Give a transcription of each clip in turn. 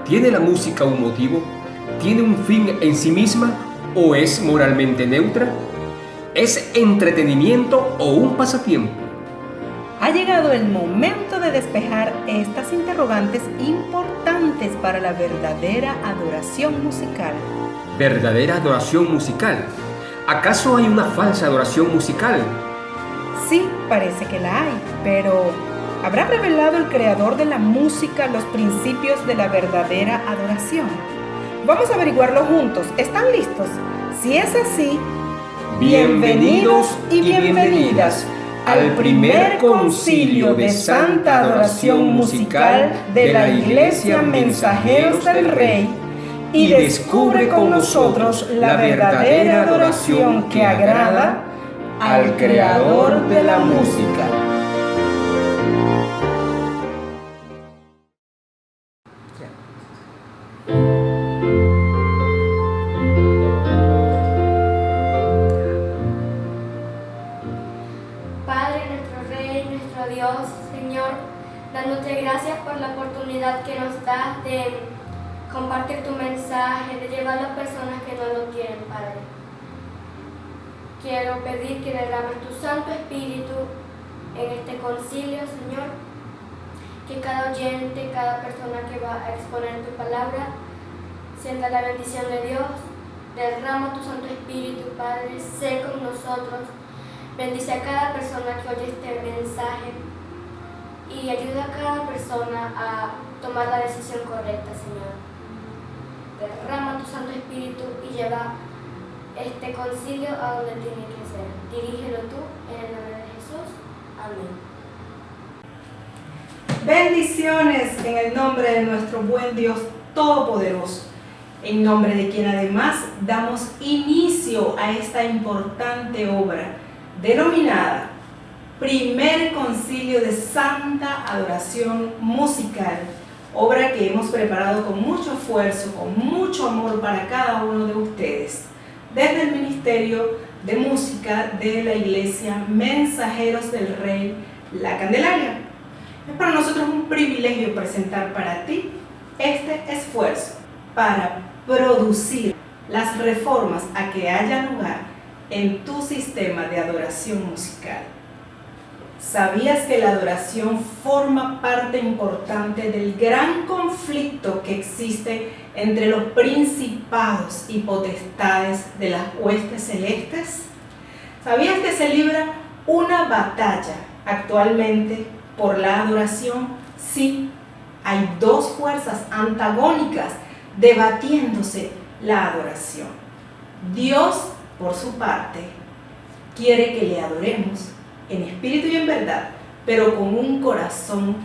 ¿Tiene la música un motivo? ¿Tiene un fin en sí misma o es moralmente neutra? ¿Es entretenimiento o un pasatiempo? Ha llegado el momento de despejar estas interrogantes importantes para la verdadera adoración musical. ¿Verdadera adoración musical? ¿Acaso hay una falsa adoración musical? Sí, parece que la hay, pero ¿habrá revelado el creador de la música los principios de la verdadera adoración? Vamos a averiguarlo juntos. ¿Están listos? Si es así, bienvenidos y bienvenidas al primer concilio de Santa Adoración Musical de la Iglesia Mensajeros del Rey, y descubre con nosotros la verdadera adoración que agrada al Creador de la música. Padre, nuestro Rey, nuestro Dios, Señor, dándote gracias por la oportunidad que nos das de compartir tu mensaje, de llevar a las personas que no lo tienen, Padre. Quiero pedir que derrames tu Santo Espíritu en este concilio, Señor, que cada oyente, cada persona que va a exponer tu palabra, sienta la bendición de Dios. Derrama tu Santo Espíritu, Padre, sé con nosotros. Bendice a cada persona que oye este mensaje y ayuda a cada persona a tomar la decisión correcta, Señor. Derrama tu Santo Espíritu y lleva este concilio a donde tiene que ser. Dirígelo tú en el nombre de Jesús. Amén. Bendiciones en el nombre de nuestro buen Dios Todopoderoso, en nombre de quien además damos inicio a esta importante obra denominada Primer Concilio de Santa Adoración Musical, obra que hemos preparado con mucho esfuerzo, con mucho amor para cada uno de ustedes, desde el Ministerio de Música de la Iglesia Mensajeros del Rey, La Candelaria. Es para nosotros un privilegio presentar para ti este esfuerzo para producir las reformas a que haya lugar en tu sistema de adoración musical. ¿Sabías que la adoración forma parte importante del gran conflicto que existe entre los principados y potestades de las huestes celestes? ¿Sabías que se libra una batalla actualmente por la adoración? Sí, hay dos fuerzas antagónicas debatiéndose la adoración. Dios, por su parte, quiere que le adoremos en espíritu y en verdad, pero con un corazón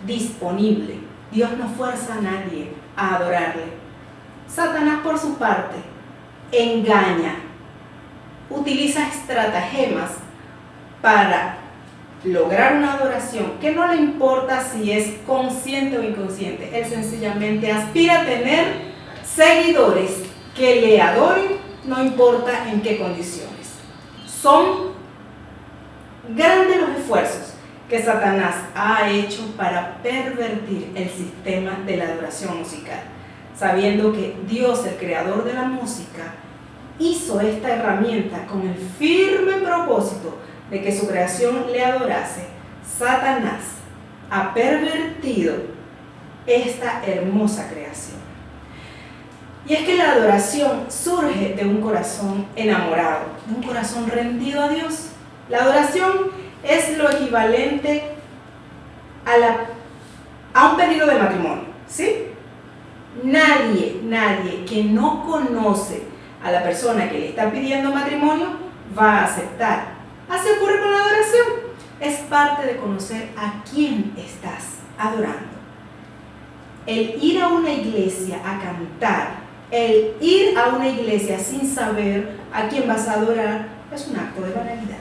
disponible. Dios no fuerza a nadie a adorarle. Satanás, por su parte, engaña, utiliza estratagemas para lograr una adoración que no le importa si es consciente o inconsciente. Él sencillamente aspira a tener seguidores que le adoren, no importa en qué condiciones. Son grandes los esfuerzos que Satanás ha hecho para pervertir el sistema de la adoración musical, sabiendo que Dios, el creador de la música, hizo esta herramienta con el firme propósito de que su creación le adorase. Satanás ha pervertido esta hermosa creación. Y es que la adoración surge de un corazón enamorado, de un corazón rendido a Dios. La adoración es lo equivalente a un pedido de matrimonio, ¿sí? Nadie que no conoce a la persona que le está pidiendo matrimonio va a aceptar. Así ocurre con la adoración. Es parte de conocer a quién estás adorando. El ir a una iglesia a cantar, el ir a una iglesia sin saber a quién vas a adorar, es un acto de banalidad,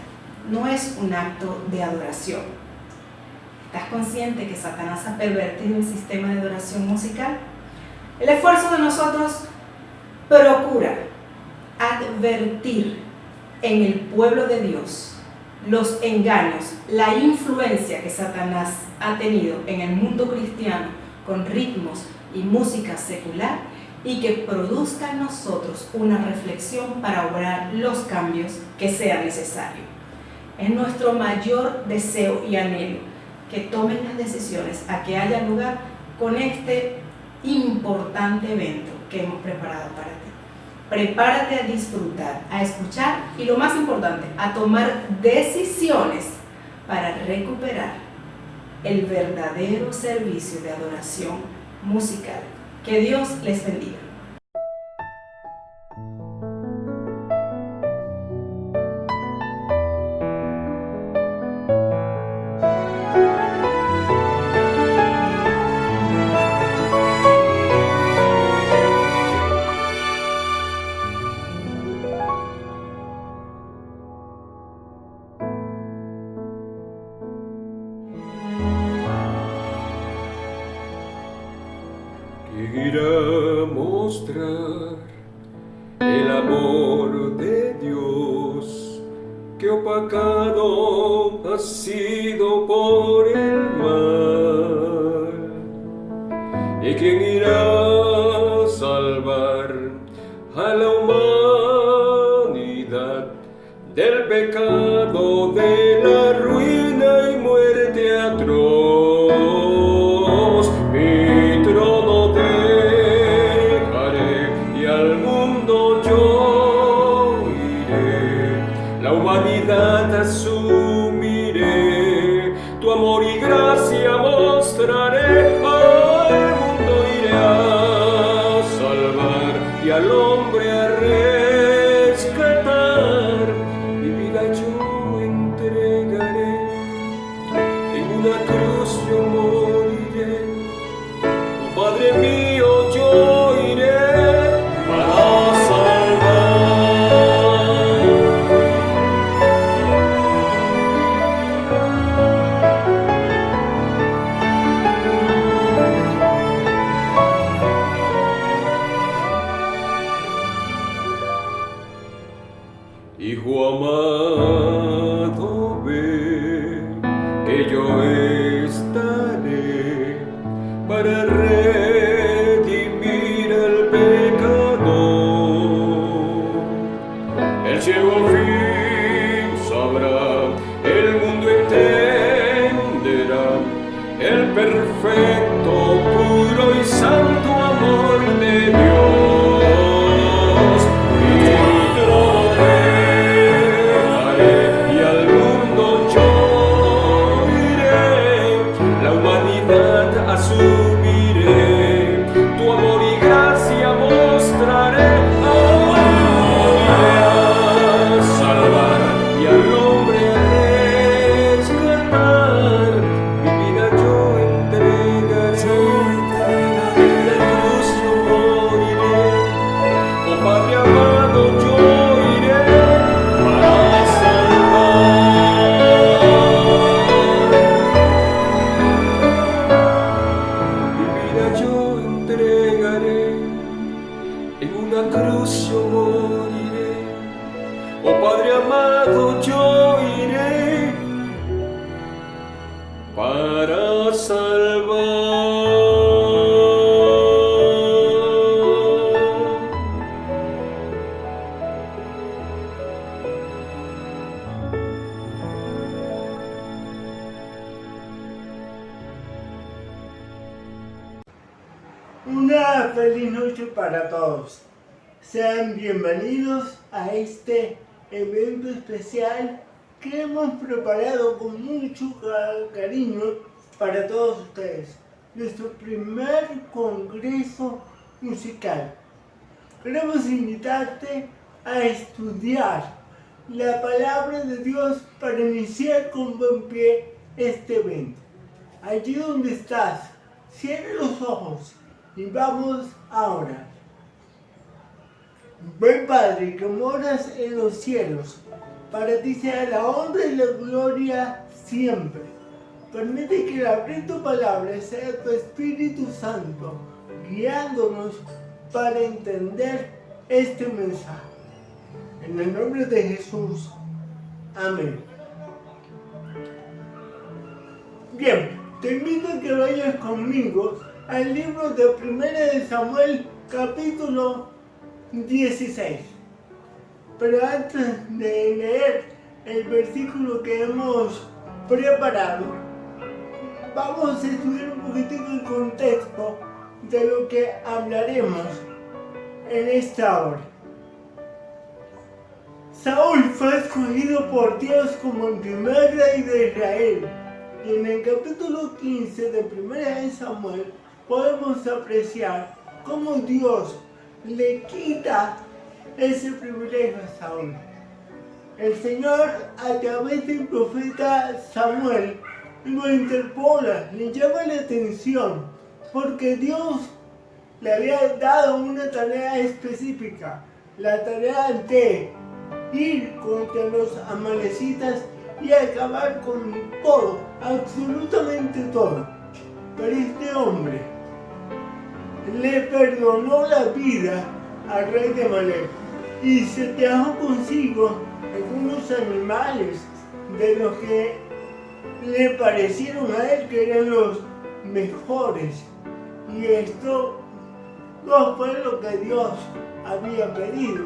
no es un acto de adoración. ¿Estás consciente que Satanás ha pervertido el sistema de adoración musical? El esfuerzo de nosotros procura advertir en el pueblo de Dios los engaños, la influencia que Satanás ha tenido en el mundo cristiano con ritmos y música secular y que produzca en nosotros una reflexión para obrar los cambios que sea necesario. Es nuestro mayor deseo y anhelo que tomen las decisiones a que haya lugar con este importante evento que hemos preparado para ti. Prepárate a disfrutar, a escuchar y lo más importante, a tomar decisiones para recuperar el verdadero servicio de adoración musical. Que Dios les bendiga. ¿Quién irá a mostrar el amor de Dios que opacado ha sido por el mal? ¿Y quién irá a salvar a la humanidad del pecado, de la ruina y muerte atroz? Mi trono dejaré y al mundo yo iré, la humanidad asumiré, tu amor y gracia mostraré, al mundo iré a salvar y al hombre a rescatar, mi vida yo entregaré, en una cruz yo moriré, oh Padre mío yo iré para salvar. Hijo amado, ve que yo estaré para redimir el pecador. El ciego al fin sabrá, el mundo entenderá el perfecto, puro y santo amor de Dios. Mi trono dejaré y al mundo yo iré, la humanidad asumiré, tu amor y gracia mostraré, a salvar y al hombre a rescatar, mi vida yo entregaré, en la cruz yo moriré, oh Padre amado yo iré para salvar. Mi vida yo entregaré, en una cruz yo moriré, oh Padre amado yo iré para salvar. Una feliz noche para todos. Sean bienvenidos a este evento especial que hemos preparado con mucho cariño para todos ustedes. Nuestro primer congreso musical. Queremos invitarte a estudiar la palabra de Dios para iniciar con buen pie este evento. Allí donde estás, cierra los ojos y vamos a orar. Buen Padre que moras en los cielos, para ti sea la honra y la gloria siempre. Permite que al abrir tu palabra sea tu Espíritu Santo guiándonos para entender este mensaje. En el nombre de Jesús. Amén. Bien, te invito a que vayas conmigo al libro de 1 de Samuel, capítulo 16. Pero antes de leer el versículo que hemos preparado, vamos a estudiar un poquitico el contexto de lo que hablaremos en esta hora. Saúl fue escogido por Dios como el primer rey de Israel, y en el capítulo 15 de 1 de Samuel podemos apreciar cómo Dios le quita ese privilegio a Saúl. El Señor, a través del profeta Samuel, lo interpola, le llama la atención, porque Dios le había dado una tarea específica, la tarea de ir contra los amalecitas y acabar con todo, absolutamente todo. Pero este hombre le perdonó la vida al rey de Amalek y se trajo consigo algunos animales de los que le parecieron a él que eran los mejores. Y esto no fue lo que Dios había pedido.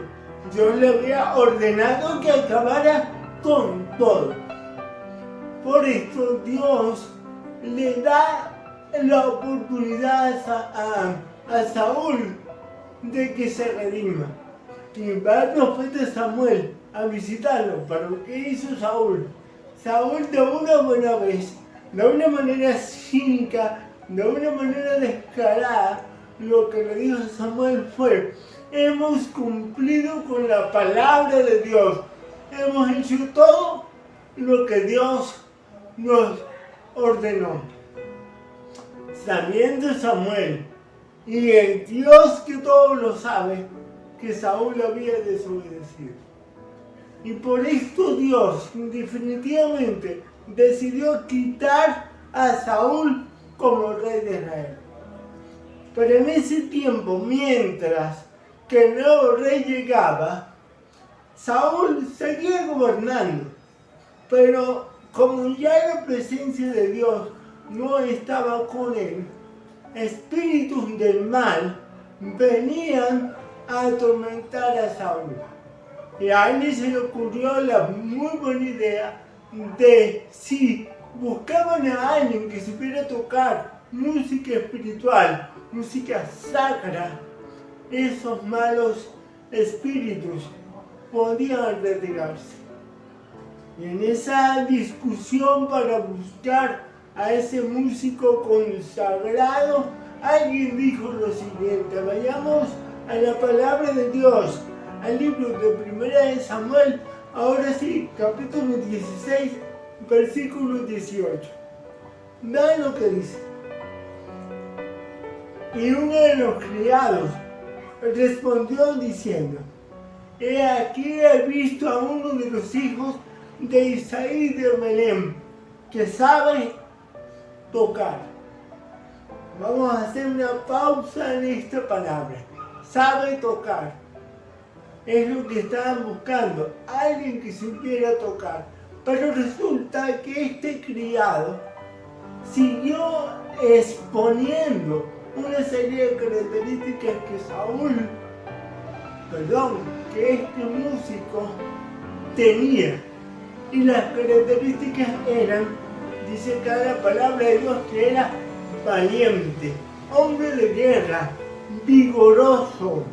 Dios le había ordenado que acabara con todo. Por esto Dios le da la oportunidad a Saúl de que se redima. Y va el profeta Samuel a visitarlo. ¿Pero qué hizo Saúl? Saúl, de una buena vez, de una manera cínica, de una manera descarada, lo que le dijo a Samuel fue: hemos cumplido con la palabra de Dios, hemos hecho todo lo que Dios nos ordenó. Sabiendo Samuel, y el Dios que todo lo sabe, que Saúl había desobedecido. Y por esto Dios definitivamente decidió quitar a Saúl como rey de Israel. Pero en ese tiempo, mientras que el nuevo rey llegaba, Saúl seguía gobernando. Pero como ya la presencia de Dios no estaba con él, espíritus del mal venían a atormentar a Saúl. Y a él se le ocurrió la muy buena idea de, si buscaban a alguien que supiera tocar música espiritual, música sacra, esos malos espíritus podían retirarse. Y en esa discusión para buscar a ese músico consagrado, alguien dijo lo siguiente: vayamos a la palabra de Dios, al libro de 1 de Samuel, ahora sí, capítulo 16, versículo 18. Vean lo que dice. Y uno de los criados respondió diciendo: he aquí he visto a uno de los hijos de Isaí de Belén, que sabe tocar. Vamos a hacer una pausa en esta palabra. Sabe tocar. Es lo que estaban buscando, alguien que supiera tocar. Pero resulta que este criado siguió exponiendo una serie de características que este músico tenía. Y las características eran, dice cada palabra de Dios, que era valiente, hombre de guerra, vigoroso.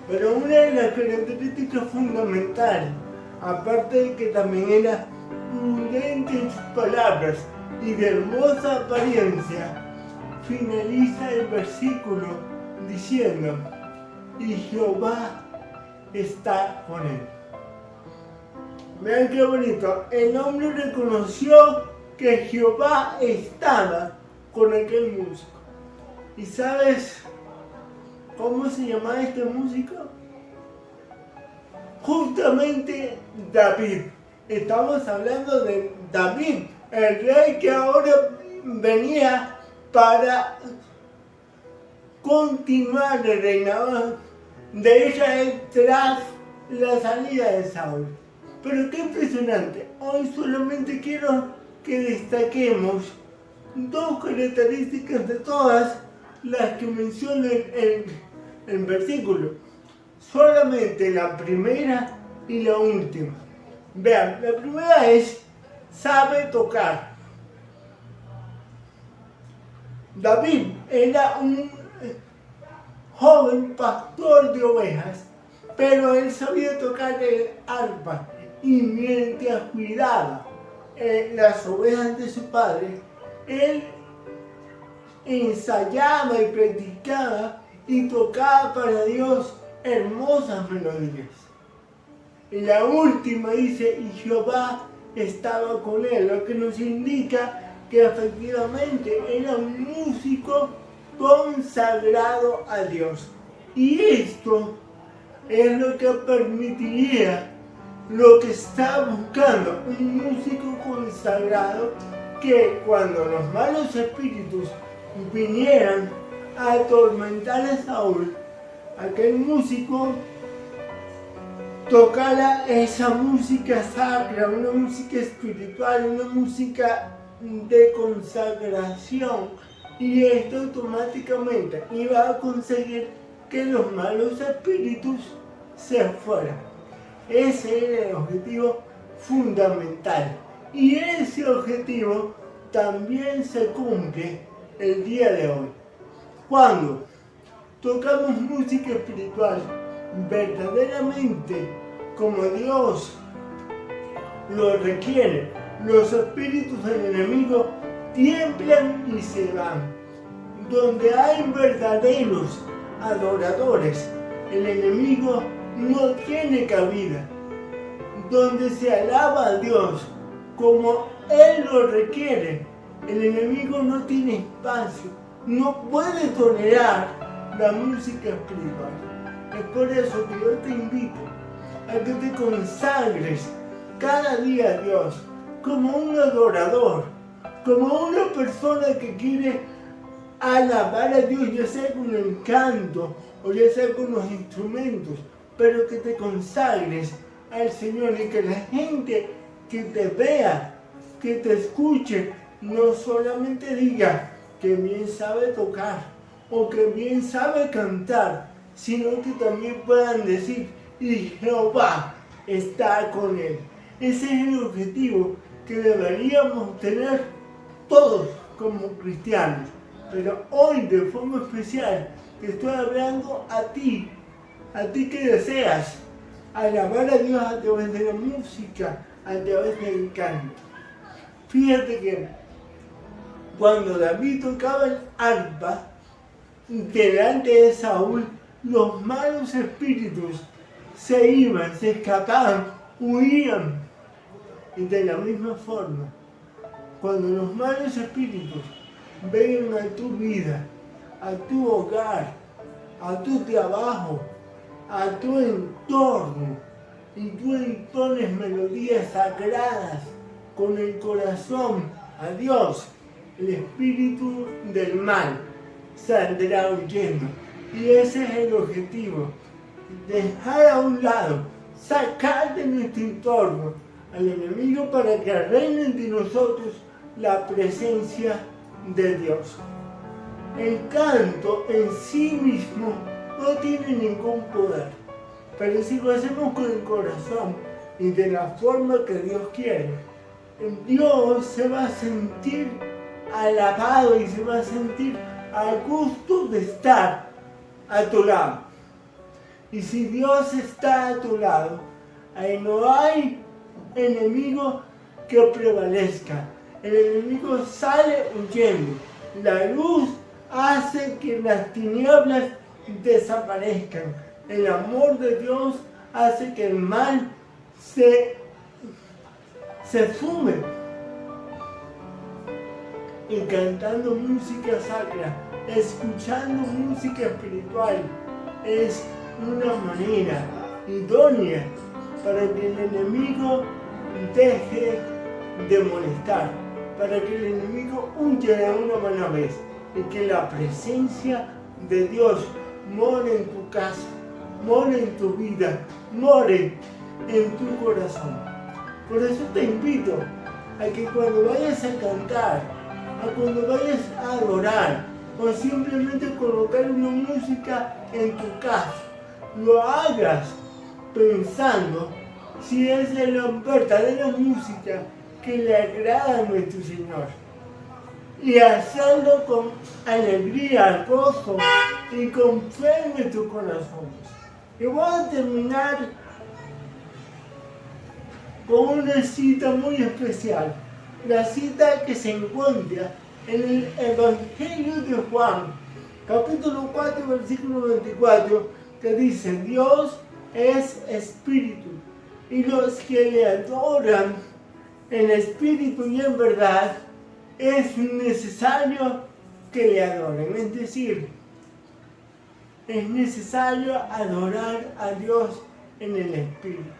Pero una de las características fundamentales, aparte de que también era prudente en sus palabras y de hermosa apariencia, finaliza el versículo diciendo: y Jehová está con él. Vean qué bonito. El hombre reconoció que Jehová estaba con aquel músico. ¿Y sabes cómo se llamaba este músico? Justamente David. Estamos hablando de David, el rey que ahora venía para continuar el reinado de Israel tras la salida de Saúl. Pero qué impresionante. Hoy solamente quiero que destaquemos dos características de todas las que menciona el versículo, solamente la primera y la última. Vean, la primera es, sabe tocar. David era un joven pastor de ovejas, pero él sabía tocar el arpa, y mientras cuidaba las ovejas de su padre, él ensayaba y practicaba y tocaba para Dios hermosas melodías. Y la última dice, y Jehová estaba con él, lo que nos indica que efectivamente era un músico consagrado a Dios. Y esto es lo que permitiría lo que está buscando un músico consagrado, que cuando los malos espíritus vinieran a atormentar a Saúl, aquel músico tocara esa música sacra, una música espiritual, una música de consagración, y esto automáticamente iba a conseguir que los malos espíritus se fueran. Ese era el objetivo fundamental, y ese objetivo también se cumple el día de hoy. Cuando tocamos música espiritual verdaderamente como Dios lo requiere, los espíritus del enemigo tiemblan y se van. Donde hay verdaderos adoradores, el enemigo no tiene cabida. Donde se alaba a Dios como Él lo requiere, el enemigo no tiene espacio, no puede tolerar la música espiritual. Es por eso que yo te invito a que te consagres cada día a Dios como un adorador, como una persona que quiere alabar a Dios, ya sea con el canto o ya sea con los instrumentos, pero que te consagres al Señor, y que la gente que te vea, que te escuche, no solamente diga que bien sabe tocar o que bien sabe cantar, sino que también puedan decir, y Jehová está con él. Ese es el objetivo que deberíamos tener todos como cristianos. Pero hoy, de forma especial, te estoy hablando a ti que deseas alabar a Dios a través de la música, a través del canto. Fíjate que cuando David tocaba el arpa delante de Saúl, los malos espíritus se iban, se escapaban, huían. Y de la misma forma, cuando los malos espíritus vengan a tu vida, a tu hogar, a tu trabajo, a tu entorno, y tú entones melodías sagradas con el corazón a Dios, el espíritu del mal saldrá huyendo. Y ese es el objetivo, dejar a un lado, sacar de nuestro entorno al enemigo para que reine entre nosotros la presencia de Dios. El canto en sí mismo no tiene ningún poder, pero si lo hacemos con el corazón y de la forma que Dios quiere, Dios se va a sentir alabado y se va a sentir a gusto de estar a tu lado. Y si Dios está a tu lado, ahí no hay enemigo que prevalezca. El enemigo sale huyendo. La luz hace que las tinieblas desaparezcan. El amor de Dios hace que el mal se fume. Y cantando música sacra, escuchando música espiritual, es una manera idónea para que el enemigo deje de molestar, para que el enemigo huya de una buena vez, y que la presencia de Dios more en tu casa, more en tu vida, more en tu corazón. Por eso te invito a que cuando vayas a cantar, a cuando vayas a adorar, o simplemente colocar una música en tu casa, lo hagas pensando si es la verdadera música que le agrada a nuestro Señor. Y hacerlo con alegría, gozo y con fe en nuestros corazones. Y voy a terminar con una cita muy especial. La cita que se encuentra en el Evangelio de Juan, capítulo 4, versículo 24, que dice: Dios es espíritu, y los que le adoran en espíritu y en verdad, es necesario que le adoren. Es decir, es necesario adorar a Dios en el espíritu.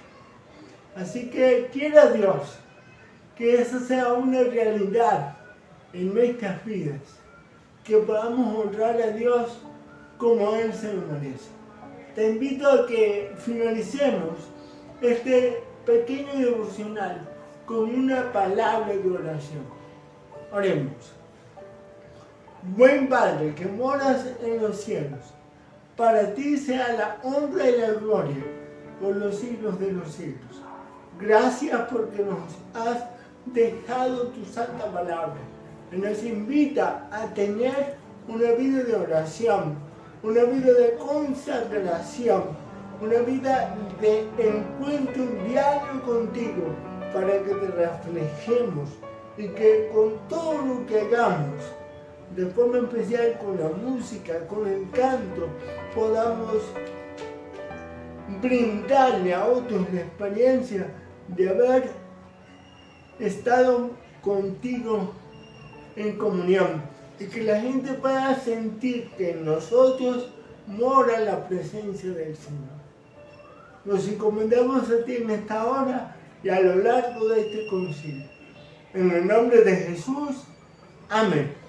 Así que quiera Dios que eso sea una realidad en nuestras vidas, que podamos honrar a Dios como Él se lo merece. Te invito a que finalicemos este pequeño devocional con una palabra de oración. Oremos. Buen Padre que moras en los cielos, para ti sea la honra y la gloria por los siglos de los siglos. Gracias porque nos has dejado tu santa palabra, que nos invita a tener una vida de oración, una vida de consagración, una vida de encuentro diario contigo, para que te reflejemos y que con todo lo que hagamos, de forma especial con la música, con el canto, podamos brindarle a otros la experiencia de haber estado contigo en comunión, y que la gente pueda sentir que en nosotros mora la presencia del Señor. Nos encomendamos a ti en esta hora y a lo largo de este concilio. En el nombre de Jesús, amén.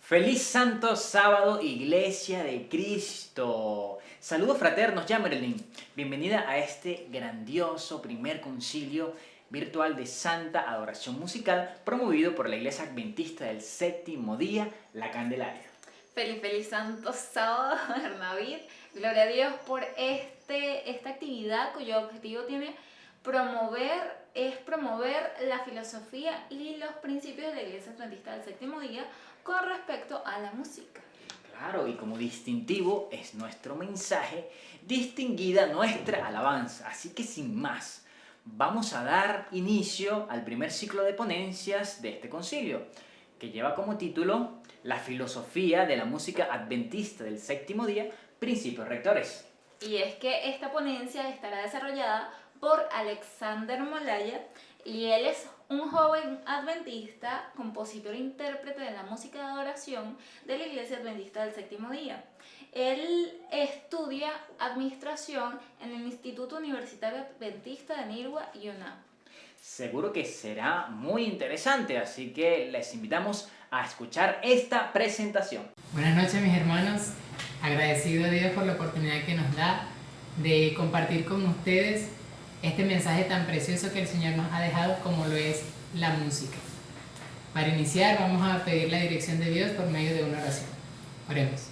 Feliz Santo Sábado, Iglesia de Cristo. Saludos fraternos, ya Merlin. Bienvenida a este grandioso primer concilio virtual de Santa Adoración Musical promovido por la Iglesia Adventista del Séptimo Día, La Candelaria. Feliz Santo Sábado, Bernabid. Gloria a Dios por esta actividad cuyo objetivo promover la filosofía y los principios de la Iglesia Adventista del Séptimo Día con respecto a la música. Claro, y como distintivo es nuestro mensaje, distinguida nuestra alabanza. Así que sin más, vamos a dar inicio al primer ciclo de ponencias de este concilio, que lleva como título La filosofía de la música adventista del Séptimo Día, principios rectores. Y es que esta ponencia estará desarrollada por Alexander Molaya, y él es un joven adventista, compositor e intérprete de la música de adoración de la Iglesia Adventista del Séptimo Día. Él estudia administración en el Instituto Universitario Adventista de Nirgua, UNAP. Seguro que será muy interesante, así que les invitamos a escuchar esta presentación. Buenas noches, mis hermanos. Agradecido a Dios por la oportunidad que nos da de compartir con ustedes este mensaje tan precioso que el Señor nos ha dejado, como lo es la música. Para iniciar, vamos a pedir la dirección de Dios por medio de una oración. Oremos.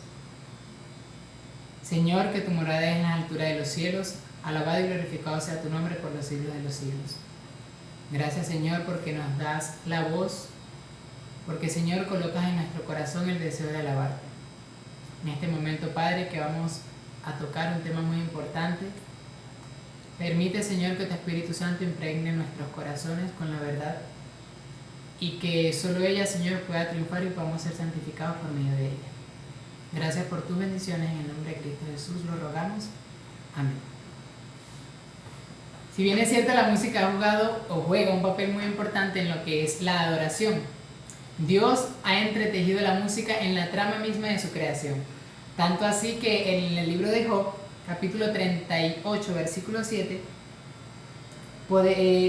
Señor, que tu morada es en la altura de los cielos, alabado y glorificado sea tu nombre por los siglos de los siglos. Gracias, Señor, porque nos das la voz, porque, Señor, colocas en nuestro corazón el deseo de alabarte. En este momento, Padre, que vamos a tocar un tema muy importante, permite, Señor, que tu Espíritu Santo impregne nuestros corazones con la verdad y que solo ella, Señor, pueda triunfar y podamos ser santificados por medio de ella. Gracias por tus bendiciones, en el nombre de Cristo Jesús lo rogamos. Amén. Si bien es cierto, la música ha jugado o juega un papel muy importante en lo que es la adoración, Dios ha entretejido la música en la trama misma de su creación. Tanto así que en el libro de Job, capítulo 38, versículo 7,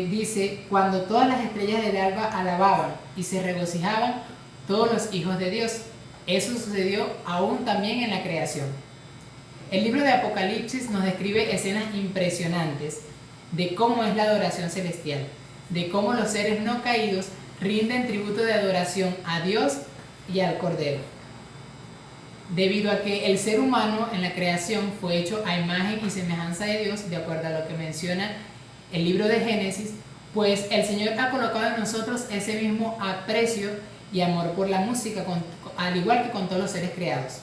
dice: cuando todas las estrellas del alba alababan y se regocijaban todos los hijos de Dios. Eso sucedió aún también en la creación. El libro de Apocalipsis nos describe escenas impresionantes de cómo es la adoración celestial, de cómo los seres no caídos rinden tributo de adoración a Dios y al Cordero. Debido a que el ser humano en la creación fue hecho a imagen y semejanza de Dios, de acuerdo a lo que menciona el libro de Génesis, pues el Señor ha colocado en nosotros ese mismo aprecio y amor por la música, al igual que con todos los seres creados.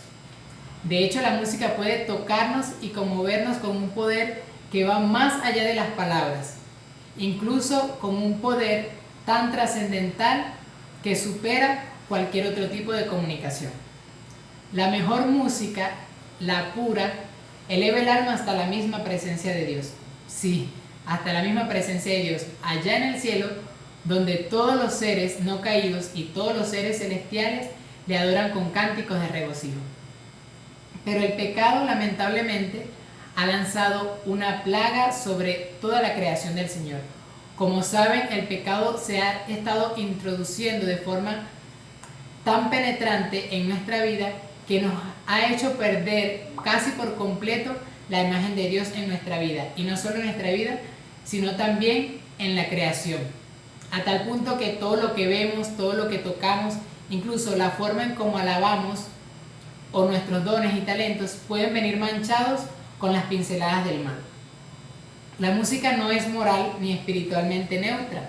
De hecho, la música puede tocarnos y conmovernos con un poder que va más allá de las palabras, incluso con un poder tan trascendental que supera cualquier otro tipo de comunicación. La mejor música, la pura, eleva el alma hasta la misma presencia de Dios. Sí, hasta la misma presencia de Dios, allá en el cielo, donde todos los seres no caídos y todos los seres celestiales le adoran con cánticos de regocijo. Pero el pecado, lamentablemente, ha lanzado una plaga sobre toda la creación del Señor. Como saben, el pecado se ha estado introduciendo de forma tan penetrante en nuestra vida que nos ha hecho perder casi por completo la imagen de Dios en nuestra vida. Y no solo en nuestra vida, sino también en la creación. A tal punto que todo lo que vemos, todo lo que tocamos, incluso la forma en cómo alabamos o nuestros dones y talentos pueden venir manchados con las pinceladas del mal. La música no es moral ni espiritualmente neutra,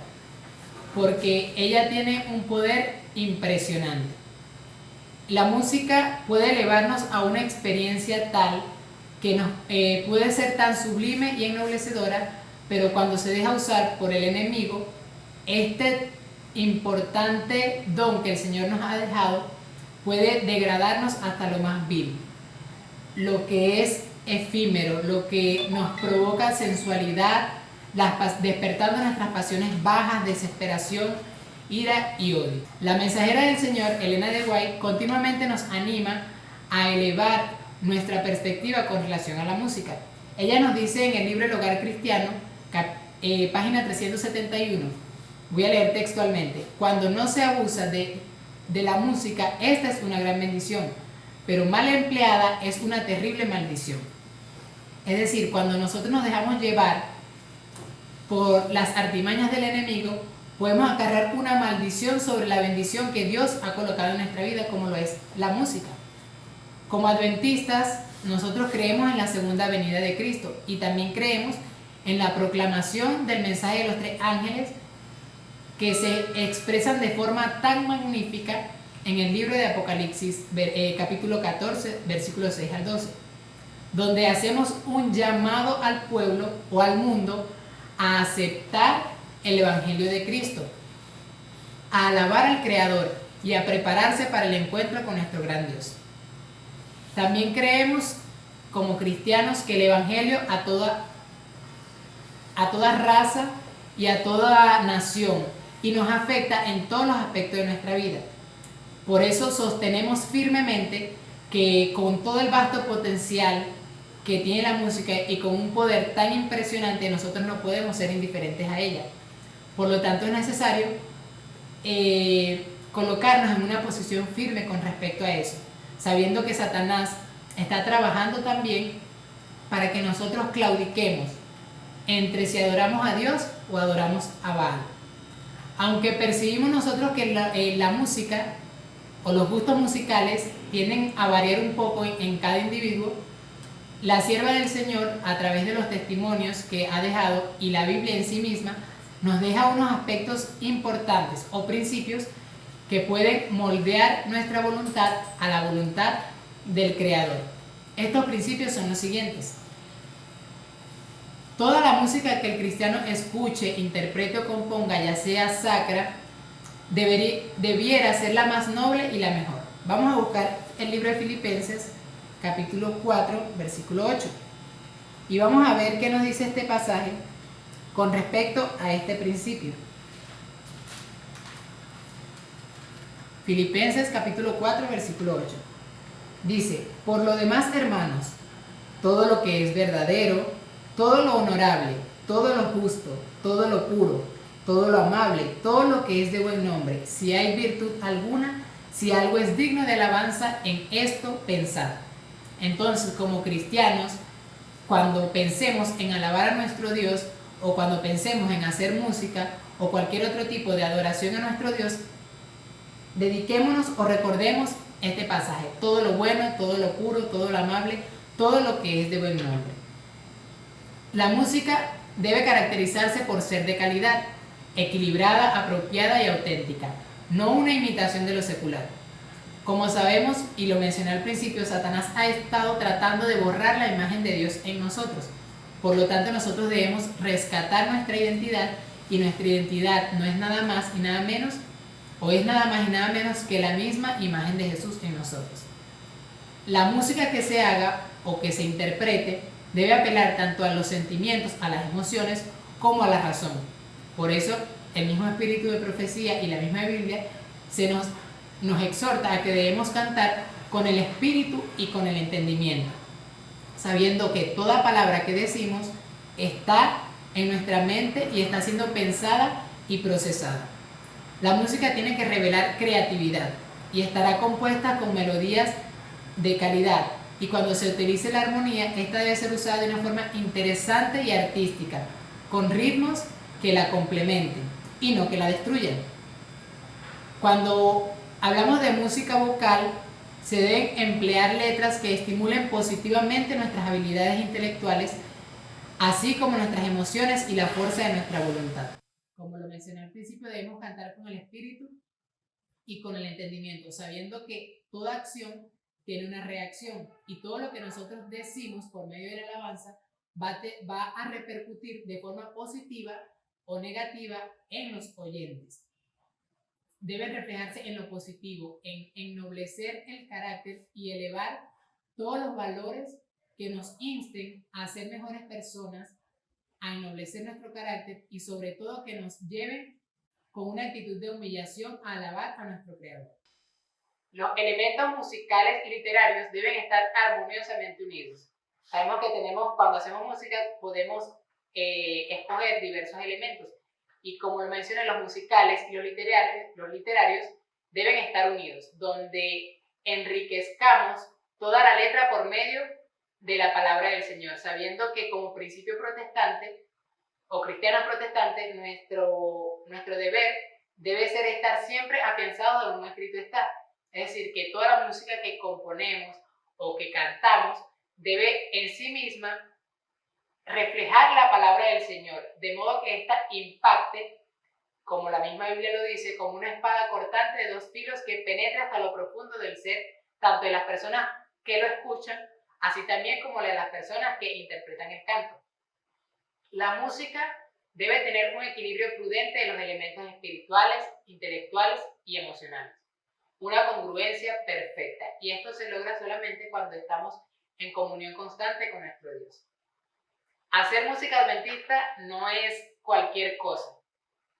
porque ella tiene un poder impresionante. La música puede elevarnos a una experiencia tal que puede ser tan sublime y ennoblecedora, pero cuando se deja usar por el enemigo, este importante don que el Señor nos ha dejado puede degradarnos hasta lo más vil, lo que es efímero, lo que nos provoca sensualidad, despertando nuestras pasiones bajas, desesperación, ira y odio. La mensajera del Señor, Elena de White, continuamente nos anima a elevar nuestra perspectiva con relación a la música. Ella nos dice en el libro El Hogar Cristiano, página 371, voy a leer textualmente: cuando no se abusa de la música, esta es una gran bendición, pero mal empleada es una terrible maldición. Es decir, cuando nosotros nos dejamos llevar por las artimañas del enemigo, podemos acarrear una maldición sobre la bendición que Dios ha colocado en nuestra vida, como lo es la música. Como adventistas, nosotros creemos en la segunda venida de Cristo y también creemos en la proclamación del mensaje de los 3 ángeles que se expresan de forma tan magnífica en el libro de Apocalipsis, capítulo 14, versículos 6 al 12, donde hacemos un llamado al pueblo o al mundo a aceptar el Evangelio de Cristo, a alabar al Creador y a prepararse para el encuentro con nuestro gran Dios. También creemos como cristianos que el Evangelio a toda raza y a toda nación, y nos afecta en todos los aspectos de nuestra vida. Por eso sostenemos firmemente que con todo el vasto potencial que tiene la música y con un poder tan impresionante, nosotros no podemos ser indiferentes a ella. Por lo tanto, es necesario colocarnos en una posición firme con respecto a eso, sabiendo que Satanás está trabajando también para que nosotros claudiquemos entre si adoramos a Dios o adoramos a Baal. Aunque percibimos nosotros que la música o los gustos musicales tienden a variar un poco en cada individuo, la sierva del Señor, a través de los testimonios que ha dejado y la Biblia en sí misma, nos deja unos aspectos importantes o principios que pueden moldear nuestra voluntad a la voluntad del Creador. Estos principios son los siguientes. Toda la música que el cristiano escuche, interprete o componga, ya sea sacra, debiera ser la más noble y la mejor. Vamos a buscar el libro de Filipenses, capítulo 4, versículo 8. Y vamos a ver qué nos dice este pasaje con respecto a este principio. Filipenses, capítulo 4, versículo 8. Dice: por lo demás, hermanos, todo lo que es verdadero, todo lo honorable, todo lo justo, todo lo puro, todo lo amable, todo lo que es de buen nombre, si hay virtud alguna, si algo es digno de alabanza, en esto pensad. Entonces, como cristianos, cuando pensemos en alabar a nuestro Dios, o cuando pensemos en hacer música, o cualquier otro tipo de adoración a nuestro Dios, dediquémonos o recordemos este pasaje: todo lo bueno, todo lo puro, todo lo amable, todo lo que es de buen nombre. La música debe caracterizarse por ser de calidad, equilibrada, apropiada y auténtica, no una imitación de lo secular. Como sabemos, y lo mencioné al principio, Satanás ha estado tratando de borrar la imagen de Dios en nosotros. Por lo tanto, nosotros debemos rescatar nuestra identidad, y nuestra identidad no es nada más y nada menos, o es nada más y nada menos que la misma imagen de Jesús en nosotros. La música que se haga o que se interprete debe apelar tanto a los sentimientos, a las emociones, como a la razón. Por eso, el mismo espíritu de profecía y la misma Biblia nos exhorta a que debemos cantar con el espíritu y con el entendimiento, sabiendo que toda palabra que decimos está en nuestra mente y está siendo pensada y procesada. La música tiene que revelar creatividad y estará compuesta con melodías de calidad, y cuando se utilice la armonía, esta debe ser usada de una forma interesante y artística, con ritmos que la complementen y no que la destruyan. Cuando hablamos de música vocal, se deben emplear letras que estimulen positivamente nuestras habilidades intelectuales, así como nuestras emociones y la fuerza de nuestra voluntad. Como lo mencioné al principio, debemos cantar con el espíritu y con el entendimiento, sabiendo que toda acción tiene una reacción, y todo lo que nosotros decimos por medio de la alabanza va a repercutir de forma positiva o negativa en los oyentes. Debe reflejarse en lo positivo, en ennoblecer el carácter y elevar todos los valores que nos insten a ser mejores personas, a ennoblecer nuestro carácter, y sobre todo que nos lleven con una actitud de humillación a alabar a nuestro Creador. Los elementos musicales y literarios deben estar armoniosamente unidos. Sabemos que cuando hacemos música podemos escoger diversos elementos, y como lo mencioné, los musicales y los literarios deben estar unidos, donde enriquezcamos toda la letra por medio de la palabra del Señor, sabiendo que como principio protestante o cristianos protestantes, nuestro deber debe ser estar siempre afianzados donde un escrito está. Es decir, que toda la música que componemos o que cantamos debe en sí misma reflejar la palabra del Señor, de modo que ésta impacte, como la misma Biblia lo dice, como una espada cortante de 2 filos que penetra hasta lo profundo del ser, tanto de las personas que lo escuchan, así también como de las personas que interpretan el canto. La música debe tener un equilibrio prudente de los elementos espirituales, intelectuales y emocionales. Una congruencia perfecta, y esto se logra solamente cuando estamos en comunión constante con nuestro Dios. Hacer música adventista no es cualquier cosa,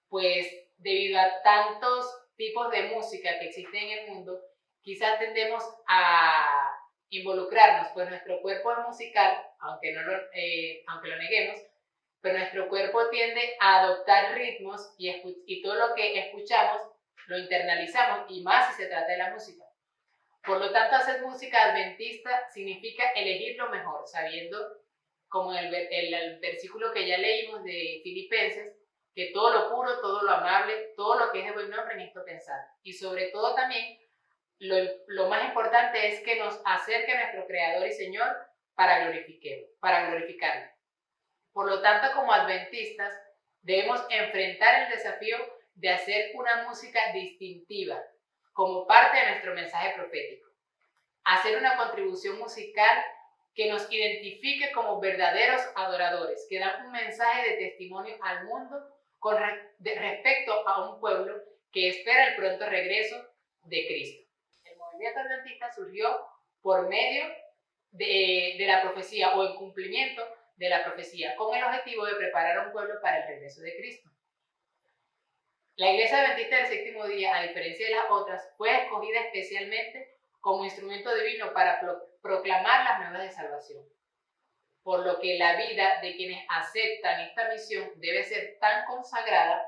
pues debido a tantos tipos de música que existen en el mundo, quizás tendemos a involucrarnos, pues nuestro cuerpo es musical, aunque lo neguemos, pero nuestro cuerpo tiende a adoptar ritmos y todo lo que escuchamos lo internalizamos, y más si se trata de la música. Por lo tanto, hacer música adventista significa elegir lo mejor, sabiendo, como en el versículo que ya leímos de Filipenses, que todo lo puro, todo lo amable, todo lo que es de buen nombre en esto pensar. Y sobre todo también, lo más importante es que nos acerque a nuestro Creador y Señor para glorificarlo. Por lo tanto, como adventistas, debemos enfrentar el desafío de hacer una música distintiva como parte de nuestro mensaje profético. Hacer una contribución musical que nos identifique como verdaderos adoradores, que dan un mensaje de testimonio al mundo respecto a un pueblo que espera el pronto regreso de Cristo. El movimiento adventista surgió por medio de la profecía o en cumplimiento de la profecía, con el objetivo de preparar a un pueblo para el regreso de Cristo. La Iglesia Adventista del Séptimo Día, a diferencia de las otras, fue escogida especialmente como instrumento divino para proclamar las nuevas de salvación. Por lo que la vida de quienes aceptan esta misión debe ser tan consagrada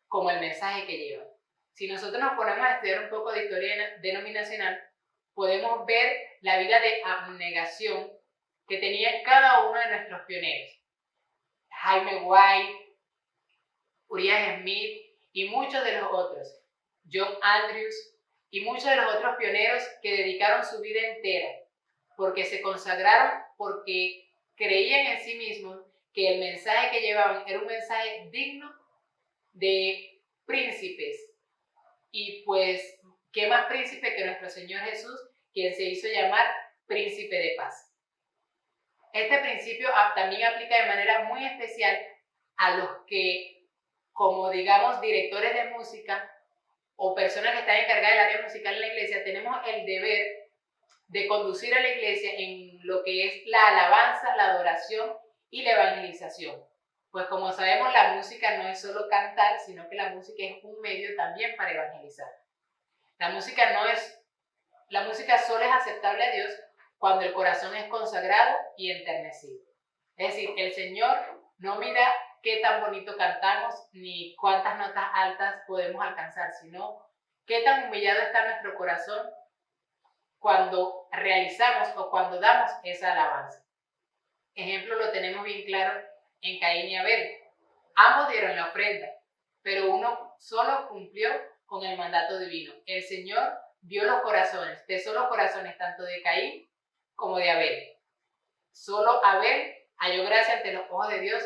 como el mensaje que llevan. Si nosotros nos ponemos a estudiar un poco de historia denominacional, podemos ver la vida de abnegación que tenía cada uno de nuestros pioneros. Jaime White, Uriah Smith y muchos de los otros. John Andrews y muchos de los otros pioneros que dedicaron su vida entera porque se consagraron, porque creían en sí mismos que el mensaje que llevaban era un mensaje digno de príncipes. Y pues, ¿qué más príncipe que nuestro Señor Jesús, quien se hizo llamar príncipe de paz? Este principio también aplica de manera muy especial a los que, como digamos, directores de música o personas que están encargadas del área musical en la iglesia, tenemos el deber de conducir a la iglesia en lo que es la alabanza, la adoración y la evangelización. Pues como sabemos, la música no es solo cantar, sino que la música es un medio también para evangelizar. La música solo es aceptable a Dios cuando el corazón es consagrado y enternecido. Es decir, el Señor no mira qué tan bonito cantamos ni cuántas notas altas podemos alcanzar, sino qué tan humillado está nuestro corazón cuando realizamos o cuando damos esa alabanza. Ejemplo lo tenemos bien claro en Caín y Abel. Ambos dieron la ofrenda, pero uno solo cumplió con el mandato divino. El Señor vio los corazones, pesó los corazones tanto de Caín como de Abel. Solo Abel halló gracia ante los ojos de Dios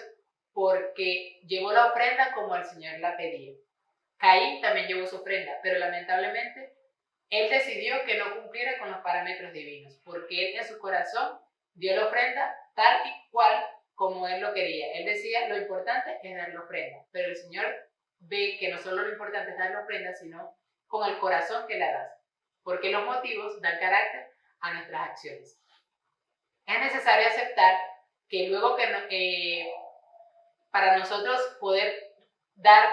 porque llevó la ofrenda como el Señor la pedía. Caín también llevó su ofrenda, pero lamentablemente él decidió que no cumpliera con los parámetros divinos, porque él en su corazón dio la ofrenda tal y cual como él lo quería. Él decía, lo importante es dar la ofrenda, pero el Señor ve que no solo lo importante es dar la ofrenda, sino con el corazón que la das, porque los motivos dan carácter a nuestras acciones. Es necesario aceptar que luego para nosotros poder dar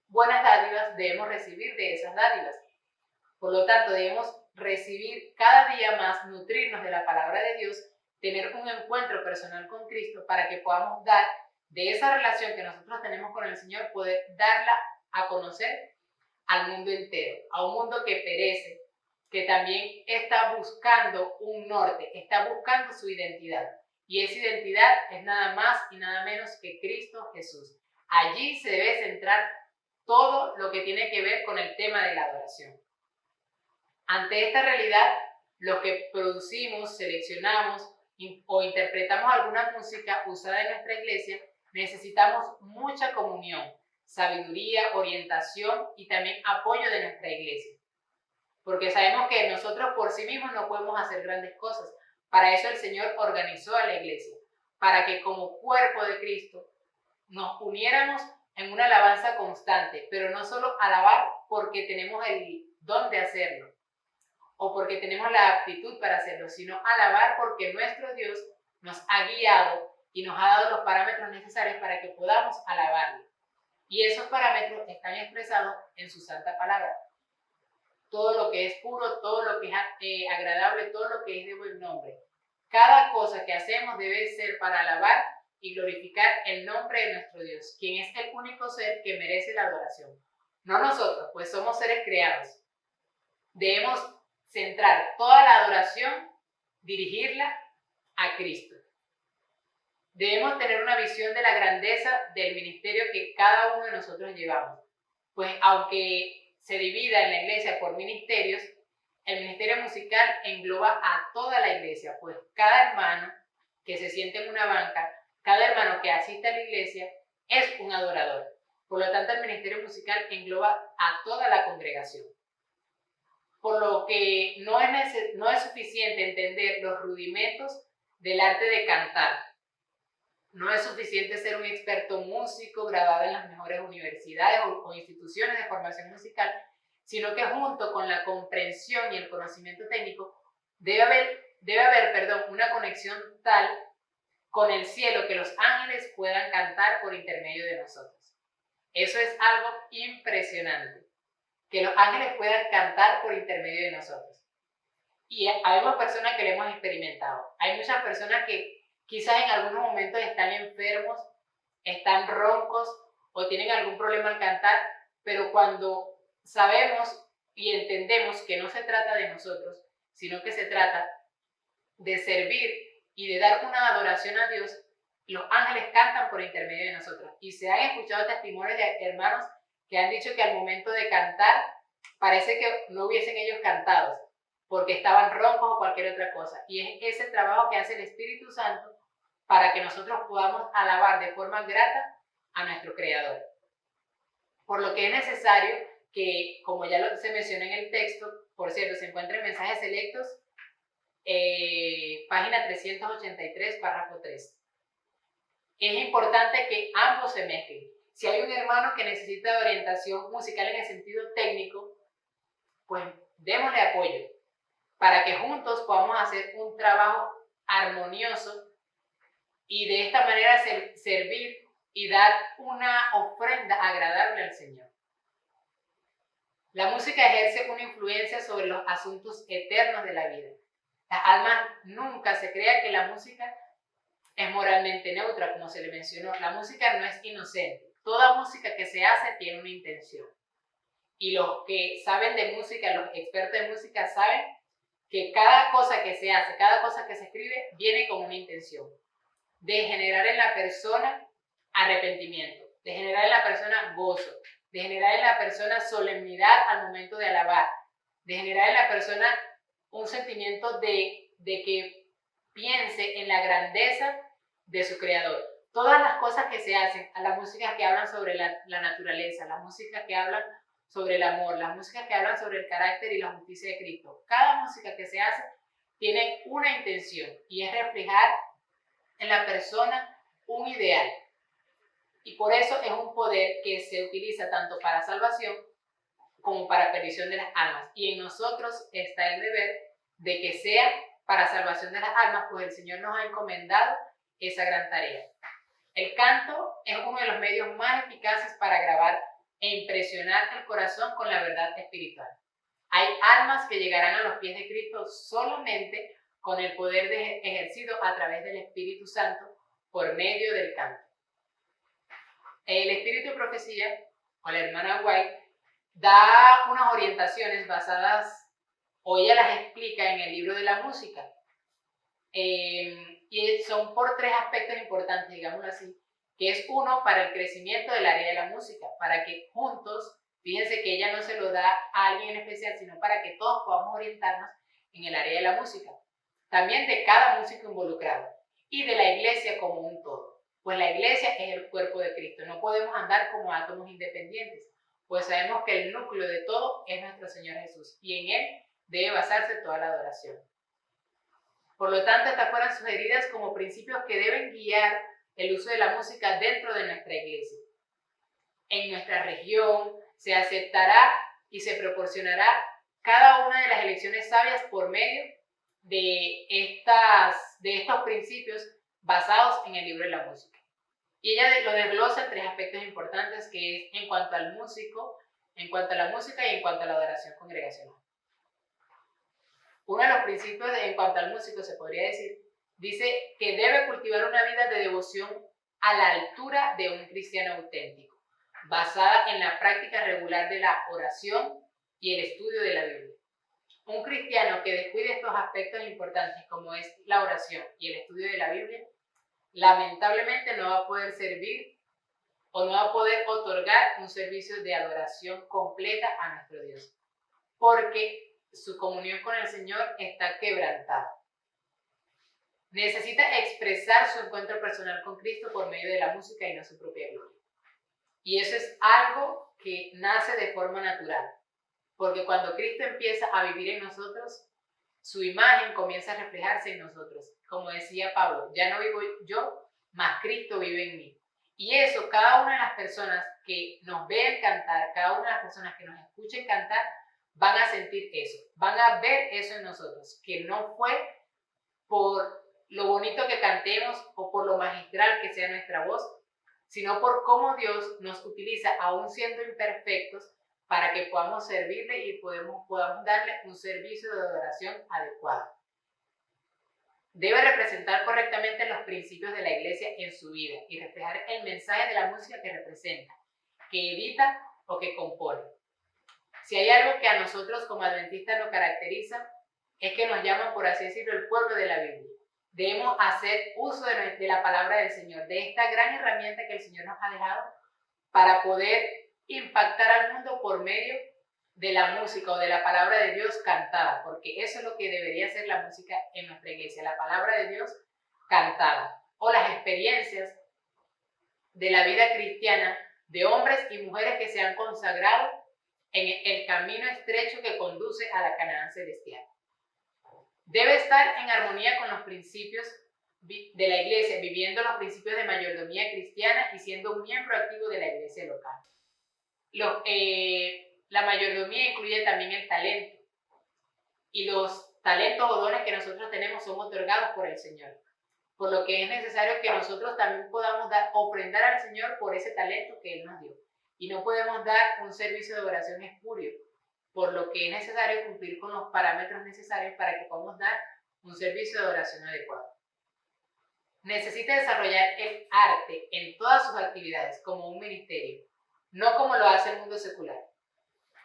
buenas dádivas, debemos recibir de esas dádivas. Por lo tanto, debemos recibir cada día más, nutrirnos de la palabra de Dios, tener un encuentro personal con Cristo para que podamos dar de esa relación que nosotros tenemos con el Señor, poder darla a conocer al mundo entero, a un mundo que perece, que también está buscando un norte, está buscando su identidad. Y esa identidad es nada más y nada menos que Cristo Jesús. Allí se debe centrar todo lo que tiene que ver con el tema de la adoración. Ante esta realidad, los que producimos, seleccionamos o interpretamos alguna música usada en nuestra iglesia, necesitamos mucha comunión, sabiduría, orientación y también apoyo de nuestra iglesia. Porque sabemos que nosotros por sí mismos no podemos hacer grandes cosas. Para eso el Señor organizó a la iglesia, para que como cuerpo de Cristo nos uniéramos en una alabanza constante, pero no solo alabar porque tenemos el don de hacerlo, o porque tenemos la aptitud para hacerlo, sino alabar porque nuestro Dios nos ha guiado y nos ha dado los parámetros necesarios para que podamos alabarle. Y esos parámetros están expresados en su santa palabra. Todo lo que es puro, todo lo que es agradable, todo lo que es de buen nombre. Cada cosa que hacemos debe ser para alabar y glorificar el nombre de nuestro Dios, quien es el único ser que merece la adoración. No nosotros, pues somos seres creados. Debemos centrar toda la adoración, dirigirla a Cristo. Debemos tener una visión de la grandeza del ministerio que cada uno de nosotros llevamos. Pues aunque se divida en la iglesia por ministerios, el ministerio musical engloba a toda la iglesia, pues cada hermano que se siente en una banca, cada hermano que asiste a la iglesia es un adorador. Por lo tanto, el ministerio musical engloba a toda la congregación. Por lo que no es suficiente entender los rudimentos del arte de cantar. No es suficiente ser un experto músico graduado en las mejores universidades o instituciones de formación musical, sino que junto con la comprensión y el conocimiento técnico debe haber una conexión tal con el cielo que los ángeles puedan cantar por intermedio de nosotros. Eso es algo impresionante, que los ángeles puedan cantar por intermedio de nosotros. Y hay personas que lo hemos experimentado. Hay muchas personas que quizás en algunos momentos están enfermos, están roncos o tienen algún problema al cantar, pero cuando sabemos y entendemos que no se trata de nosotros, sino que se trata de servir y de dar una adoración a Dios, los ángeles cantan por intermedio de nosotros. Y se han escuchado testimonios de hermanos que han dicho que al momento de cantar parece que no hubiesen ellos cantado, porque estaban roncos o cualquier otra cosa. Y es ese trabajo que hace el Espíritu Santo para que nosotros podamos alabar de forma grata a nuestro Creador. Por lo que es necesario que, como ya se menciona en el texto, por cierto, se encuentra en Mensajes Selectos, página 383, párrafo 3. Es importante que ambos se mezclen. Si hay un hermano que necesita orientación musical en el sentido técnico, pues démosle apoyo para que juntos podamos hacer un trabajo armonioso y de esta manera servir y dar una ofrenda agradable al Señor. La música ejerce una influencia sobre los asuntos eternos de la vida. Las almas nunca se crea que la música es moralmente neutra, como se le mencionó. La música no es inocente. Toda música que se hace tiene una intención. Y los que saben de música, los expertos de música, saben que cada cosa que se hace, cada cosa que se escribe, viene con una intención. De generar en la persona arrepentimiento, de generar en la persona gozo, de generar en la persona solemnidad al momento de alabar, de generar en la persona un sentimiento de que piense en la grandeza de su Creador. Todas las cosas que se hacen, a las músicas que hablan sobre la naturaleza, las músicas que hablan sobre el amor, las músicas que hablan sobre el carácter y la justicia de Cristo, cada música que se hace tiene una intención y es reflejar en la persona un ideal. Y por eso es un poder que se utiliza tanto para salvación como para perdición de las almas. Y en nosotros está el deber de que sea para salvación de las almas, pues el Señor nos ha encomendado esa gran tarea. El canto es uno de los medios más eficaces para grabar e impresionar el corazón con la verdad espiritual. Hay almas que llegarán a los pies de Cristo solamente con el poder ejercido a través del Espíritu Santo por medio del canto. El Espíritu de Profecía, o la hermana White, da unas orientaciones basadas, o ella las explica en el libro de la música. Y son por tres aspectos importantes, digámoslo así, que es uno para el crecimiento del área de la música, para que juntos, fíjense que ella no se lo da a alguien en especial, sino para que todos podamos orientarnos en el área de la música. También de cada músico involucrado y de la iglesia como un todo. Pues la iglesia es el cuerpo de Cristo, no podemos andar como átomos independientes, pues sabemos que el núcleo de todo es nuestro Señor Jesús y en Él debe basarse toda la adoración. Por lo tanto, estas fueron sugeridas como principios que deben guiar el uso de la música dentro de nuestra iglesia. En nuestra región se aceptará y se proporcionará cada una de las elecciones sabias por medio de estos principios basados en el libro de la música. Y ella lo desglosa en tres aspectos importantes, que es en cuanto al músico, en cuanto a la música y en cuanto a la adoración congregacional. Uno de los principios en cuanto al músico, se podría decir, dice que debe cultivar una vida de devoción a la altura de un cristiano auténtico, basada en la práctica regular de la oración y el estudio de la Biblia. un cristiano que descuide estos aspectos importantes como es la oración y el estudio de la Biblia, lamentablemente no va a poder servir o no va a poder otorgar un servicio de adoración completa a nuestro Dios, porque su comunión con el Señor está quebrantada. Necesita expresar su encuentro personal con Cristo por medio de la música y no su propia gloria. Y eso es algo que nace de forma natural, porque cuando Cristo empieza a vivir en nosotros, su imagen comienza a reflejarse en nosotros. Como decía Pablo, ya no vivo yo, mas Cristo vive en mí. Y eso, cada una de las personas que nos vean cantar, cada una de las personas que nos escuchen cantar, van a sentir eso, van a ver eso en nosotros, que no fue por lo bonito que cantemos o por lo magistral que sea nuestra voz, sino por cómo Dios nos utiliza, aún siendo imperfectos, para que podamos servirle y podamos darle un servicio de adoración adecuado. Debe representar correctamente los principios de la iglesia en su vida y reflejar el mensaje de la música que representa, que edita o que compone. Si hay algo que a nosotros como adventistas nos caracteriza, es que nos llaman, por así decirlo, el pueblo de la Biblia. Debemos hacer uso de la palabra del Señor, de esta gran herramienta que el Señor nos ha dejado para poder impactar al mundo por medio de la música o de la palabra de Dios cantada, porque eso es lo que debería ser la música en nuestra iglesia, la palabra de Dios cantada, o las experiencias de la vida cristiana de hombres y mujeres que se han consagrado en el camino estrecho que conduce a la Canaán celestial. Debe estar en armonía con los principios de la iglesia, viviendo los principios de mayordomía cristiana y siendo un miembro activo de la iglesia local. La mayordomía incluye también el talento, y los talentos o dones que nosotros tenemos son otorgados por el Señor, por lo que es necesario que nosotros también podamos ofrendar al Señor por ese talento que Él nos dio, y no podemos dar un servicio de oración espurio, por lo que es necesario cumplir con los parámetros necesarios para que podamos dar un servicio de oración adecuado. Necesita desarrollar el arte en todas sus actividades como un ministerio, no como lo hace el mundo secular.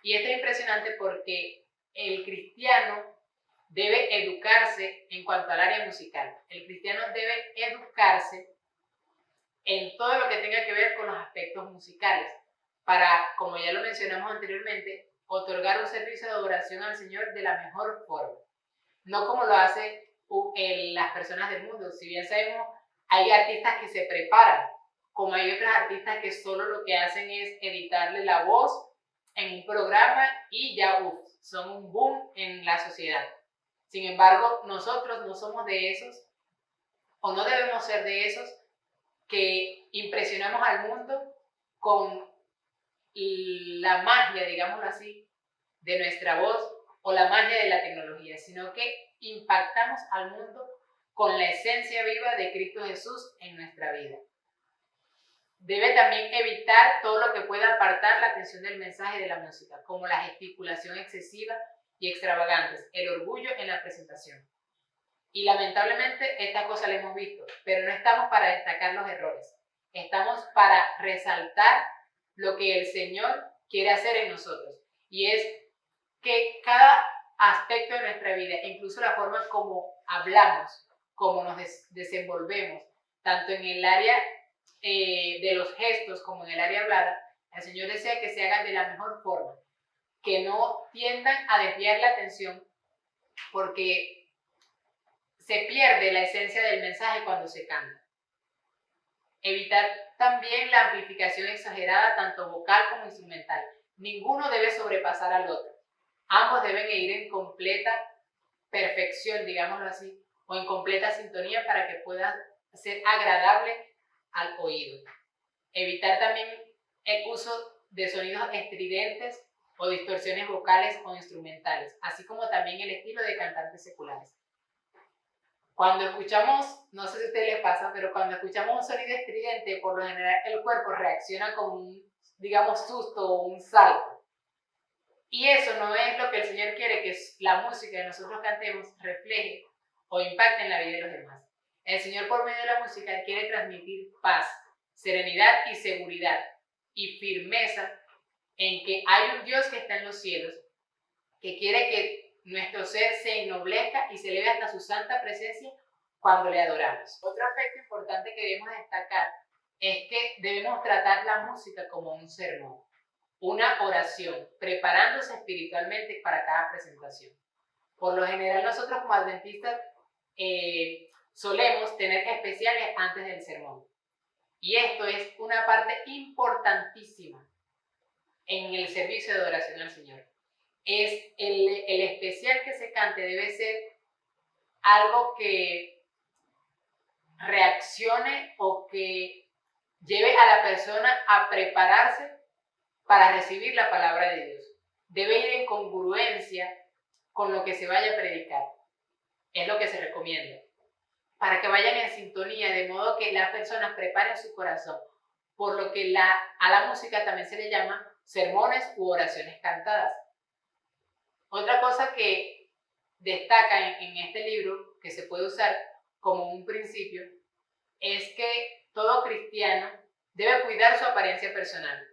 Y esto es impresionante porque el cristiano debe educarse en cuanto al área musical. El cristiano debe educarse en todo lo que tenga que ver con los aspectos musicales para, como ya lo mencionamos anteriormente, otorgar un servicio de adoración al Señor de la mejor forma. No como lo hacen las personas del mundo. Si bien sabemos, hay artistas que se preparan, como hay otros artistas que solo lo que hacen es editarle la voz en un programa y ya son un boom en la sociedad. Sin embargo, nosotros no somos de esos, o no debemos ser de esos, que impresionamos al mundo con la magia, digámoslo así, de nuestra voz o la magia de la tecnología, sino que impactamos al mundo con la esencia viva de Cristo Jesús en nuestra vida. Debe también evitar todo lo que pueda apartar la atención del mensaje de la música, como la gesticulación excesiva y extravagantes, el orgullo en la presentación. Y lamentablemente esta cosa la hemos visto, pero no estamos para destacar los errores, estamos para resaltar lo que el Señor quiere hacer en nosotros, y es que cada aspecto de nuestra vida, incluso la forma como hablamos, como nos desenvolvemos, tanto en el área de los gestos como en el área hablada, el Señor desea que se haga de la mejor forma, que no tiendan a desviar la atención, porque se pierde la esencia del mensaje cuando se canta. Evitar también la amplificación exagerada, tanto vocal como instrumental. Ninguno debe sobrepasar al otro. Ambos deben ir en completa perfección, digámoslo así, o en completa sintonía para que pueda ser agradable al oído. Evitar también el uso de sonidos estridentes o distorsiones vocales o instrumentales, así como también el estilo de cantantes seculares. Cuando escuchamos, no sé si a ustedes les pasa, pero cuando escuchamos un sonido estridente, por lo general el cuerpo reacciona con un, digamos, susto o un salto. Y eso no es lo que el Señor quiere que la música que nosotros cantemos refleje o impacte en la vida de los demás. El Señor, por medio de la música, quiere transmitir paz, serenidad y seguridad y firmeza en que hay un Dios que está en los cielos, que quiere que nuestro ser se ennoblezca y se eleve hasta su santa presencia cuando le adoramos. Otro aspecto importante que debemos destacar es que debemos tratar la música como un sermón, una oración, preparándose espiritualmente para cada presentación. Por lo general nosotros como adventistas solemos tener especiales antes del sermón. Y esto es una parte importantísima en el servicio de adoración al Señor. Es el especial que se cante debe ser algo que reaccione o que lleve a la persona a prepararse para recibir la palabra de Dios. Debe ir en congruencia con lo que se vaya a predicar. Es lo que se recomienda. Para que vayan en sintonía, de modo que las personas preparen su corazón. Por lo que a la música también se le llama sermones u oraciones cantadas. Otra cosa que destaca en este libro, que se puede usar como un principio, es que todo cristiano debe cuidar su apariencia personal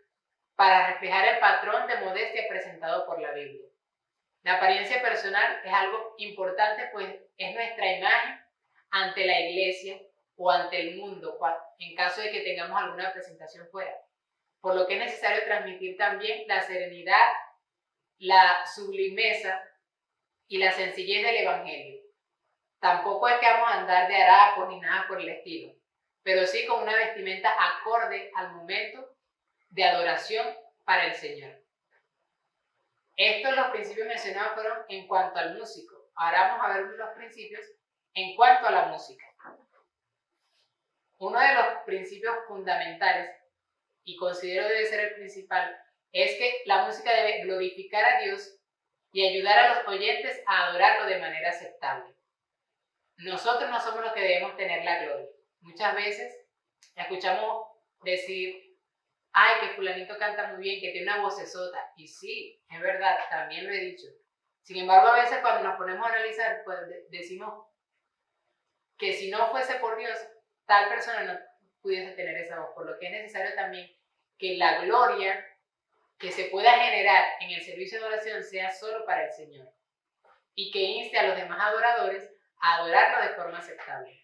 para reflejar el patrón de modestia presentado por la Biblia. La apariencia personal es algo importante, pues es nuestra imagen ante la iglesia o ante el mundo, en caso de que tengamos alguna presentación fuera. Por lo que es necesario transmitir también la serenidad, la sublimeza y la sencillez del Evangelio. Tampoco es que vamos a andar de harapos ni nada por el estilo, pero sí con una vestimenta acorde al momento de adoración para el Señor. Estos los principios mencionados fueron en cuanto al músico. Ahora vamos a ver los principios en cuanto a la música. Uno de los principios fundamentales, y considero debe ser el principal, es que la música debe glorificar a Dios y ayudar a los oyentes a adorarlo de manera aceptable. Nosotros no somos los que debemos tener la gloria. Muchas veces escuchamos decir, ay, que fulanito canta muy bien, que tiene una vocesota. Y sí, es verdad, también lo he dicho. Sin embargo, a veces cuando nos ponemos a analizar, pues decimos que si no fuese por Dios, tal persona no pudiese tener esa voz. Por lo que es necesario también que la gloria que se pueda generar en el servicio de oración sea solo para el Señor. Y que inste a los demás adoradores a adorarlo de forma aceptable.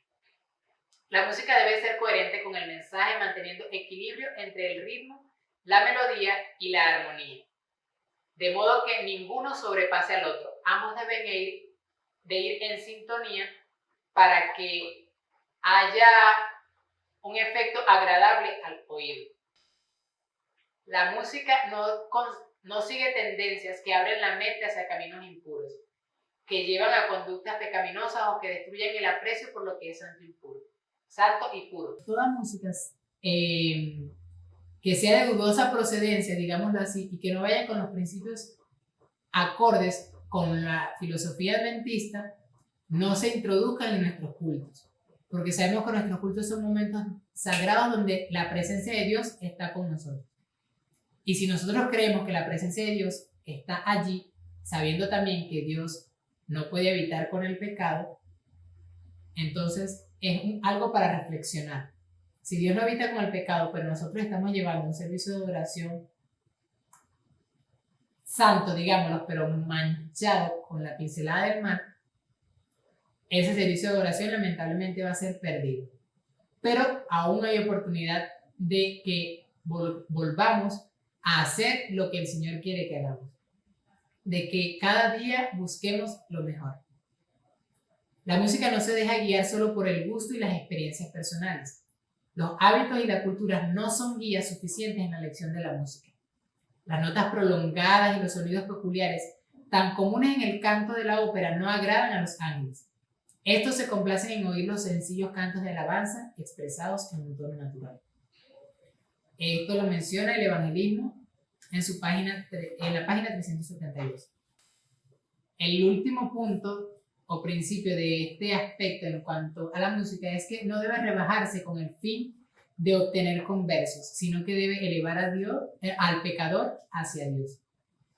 La música debe ser coherente con el mensaje, manteniendo equilibrio entre el ritmo, la melodía y la armonía. De modo que ninguno sobrepase al otro. Ambos deben ir en sintonía para que haya un efecto agradable al oído. La música no sigue tendencias que abren la mente hacia caminos impuros, que llevan a conductas pecaminosas o que destruyen el aprecio por lo que es santo y puro. Toda música que sea de dudosa procedencia, digámoslo así, y que no vaya con los principios acordes con la filosofía adventista, no se introduzcan en nuestros cultos, porque sabemos que nuestros cultos son momentos sagrados donde la presencia de Dios está con nosotros. Y si nosotros creemos que la presencia de Dios está allí, sabiendo también que Dios no puede evitar con el pecado, entonces es algo para reflexionar. Si Dios no evita con el pecado, pero nosotros estamos llevando un servicio de oración santo, digámoslo, pero manchado con la pincelada del mal, ese servicio de oración lamentablemente va a ser perdido. Pero aún hay oportunidad de que volvamos a hacer lo que el Señor quiere que hagamos, de que cada día busquemos lo mejor. La música no se deja guiar solo por el gusto y las experiencias personales. Los hábitos y la cultura no son guías suficientes en la elección de la música. Las notas prolongadas y los sonidos peculiares, tan comunes en el canto de la ópera, no agradan a los ángeles. Estos se complacen en oír los sencillos cantos de alabanza expresados en un tono natural. Esto lo menciona el Evangelismo en la página 372. El último punto o principio de este aspecto en cuanto a la música es que no debe rebajarse con el fin de obtener conversos, sino que debe elevar al pecador hacia Dios.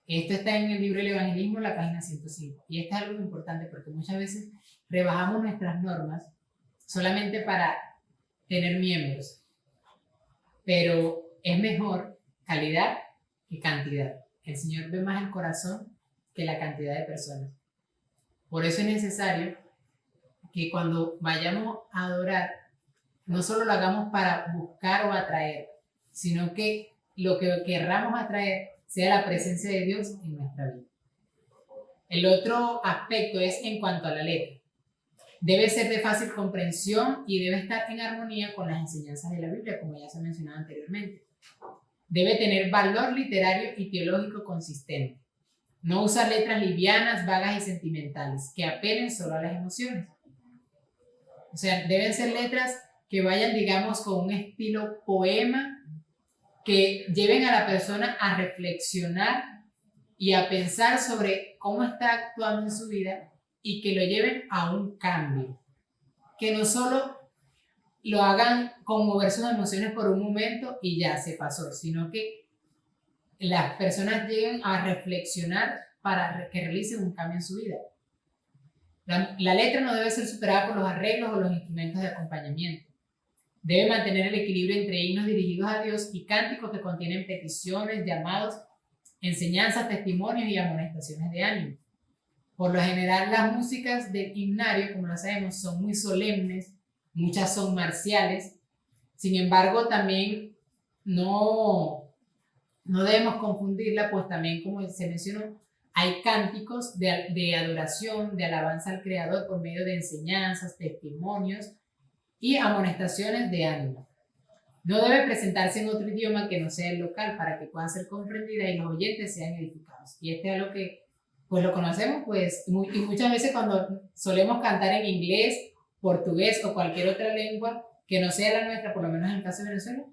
Esto está en el libro del Evangelismo, la página 105. Y esto es algo importante porque muchas veces rebajamos nuestras normas solamente para tener miembros. Pero es mejor calidad que cantidad. El Señor ve más el corazón que la cantidad de personas. Por eso es necesario que cuando vayamos a adorar, no solo lo hagamos para buscar o atraer, sino que lo que querramos atraer sea la presencia de Dios en nuestra vida. El otro aspecto es en cuanto a la letra. Debe ser de fácil comprensión y debe estar en armonía con las enseñanzas de la Biblia, como ya se ha mencionado anteriormente. Debe tener valor literario y teológico consistente. No usar letras livianas, vagas y sentimentales, que apelen solo a las emociones. O sea, deben ser letras que vayan, digamos, con un estilo poema, que lleven a la persona a reflexionar y a pensar sobre cómo está actuando en su vida y que lo lleven a un cambio. Que no solo lo hagan conmover sus emociones por un momento y ya se pasó, sino que las personas lleguen a reflexionar para que realicen un cambio en su vida. La letra no debe ser superada por los arreglos o los instrumentos de acompañamiento. Debe mantener el equilibrio entre himnos dirigidos a Dios y cánticos que contienen peticiones, llamados, enseñanzas, testimonios y amonestaciones de ánimo. Por lo general, las músicas del himnario, como lo sabemos, son muy solemnes, muchas son marciales. Sin embargo, también no debemos confundirla, pues también, como se mencionó, hay cánticos de adoración, de alabanza al Creador por medio de enseñanzas, testimonios y amonestaciones de ánimo. No debe presentarse en otro idioma que no sea el local para que pueda ser comprendida y los oyentes sean edificados. Y este es algo que pues lo conocemos, pues, y muchas veces cuando solemos cantar en inglés, portugués o cualquier otra lengua que no sea la nuestra, por lo menos en el caso de Venezuela,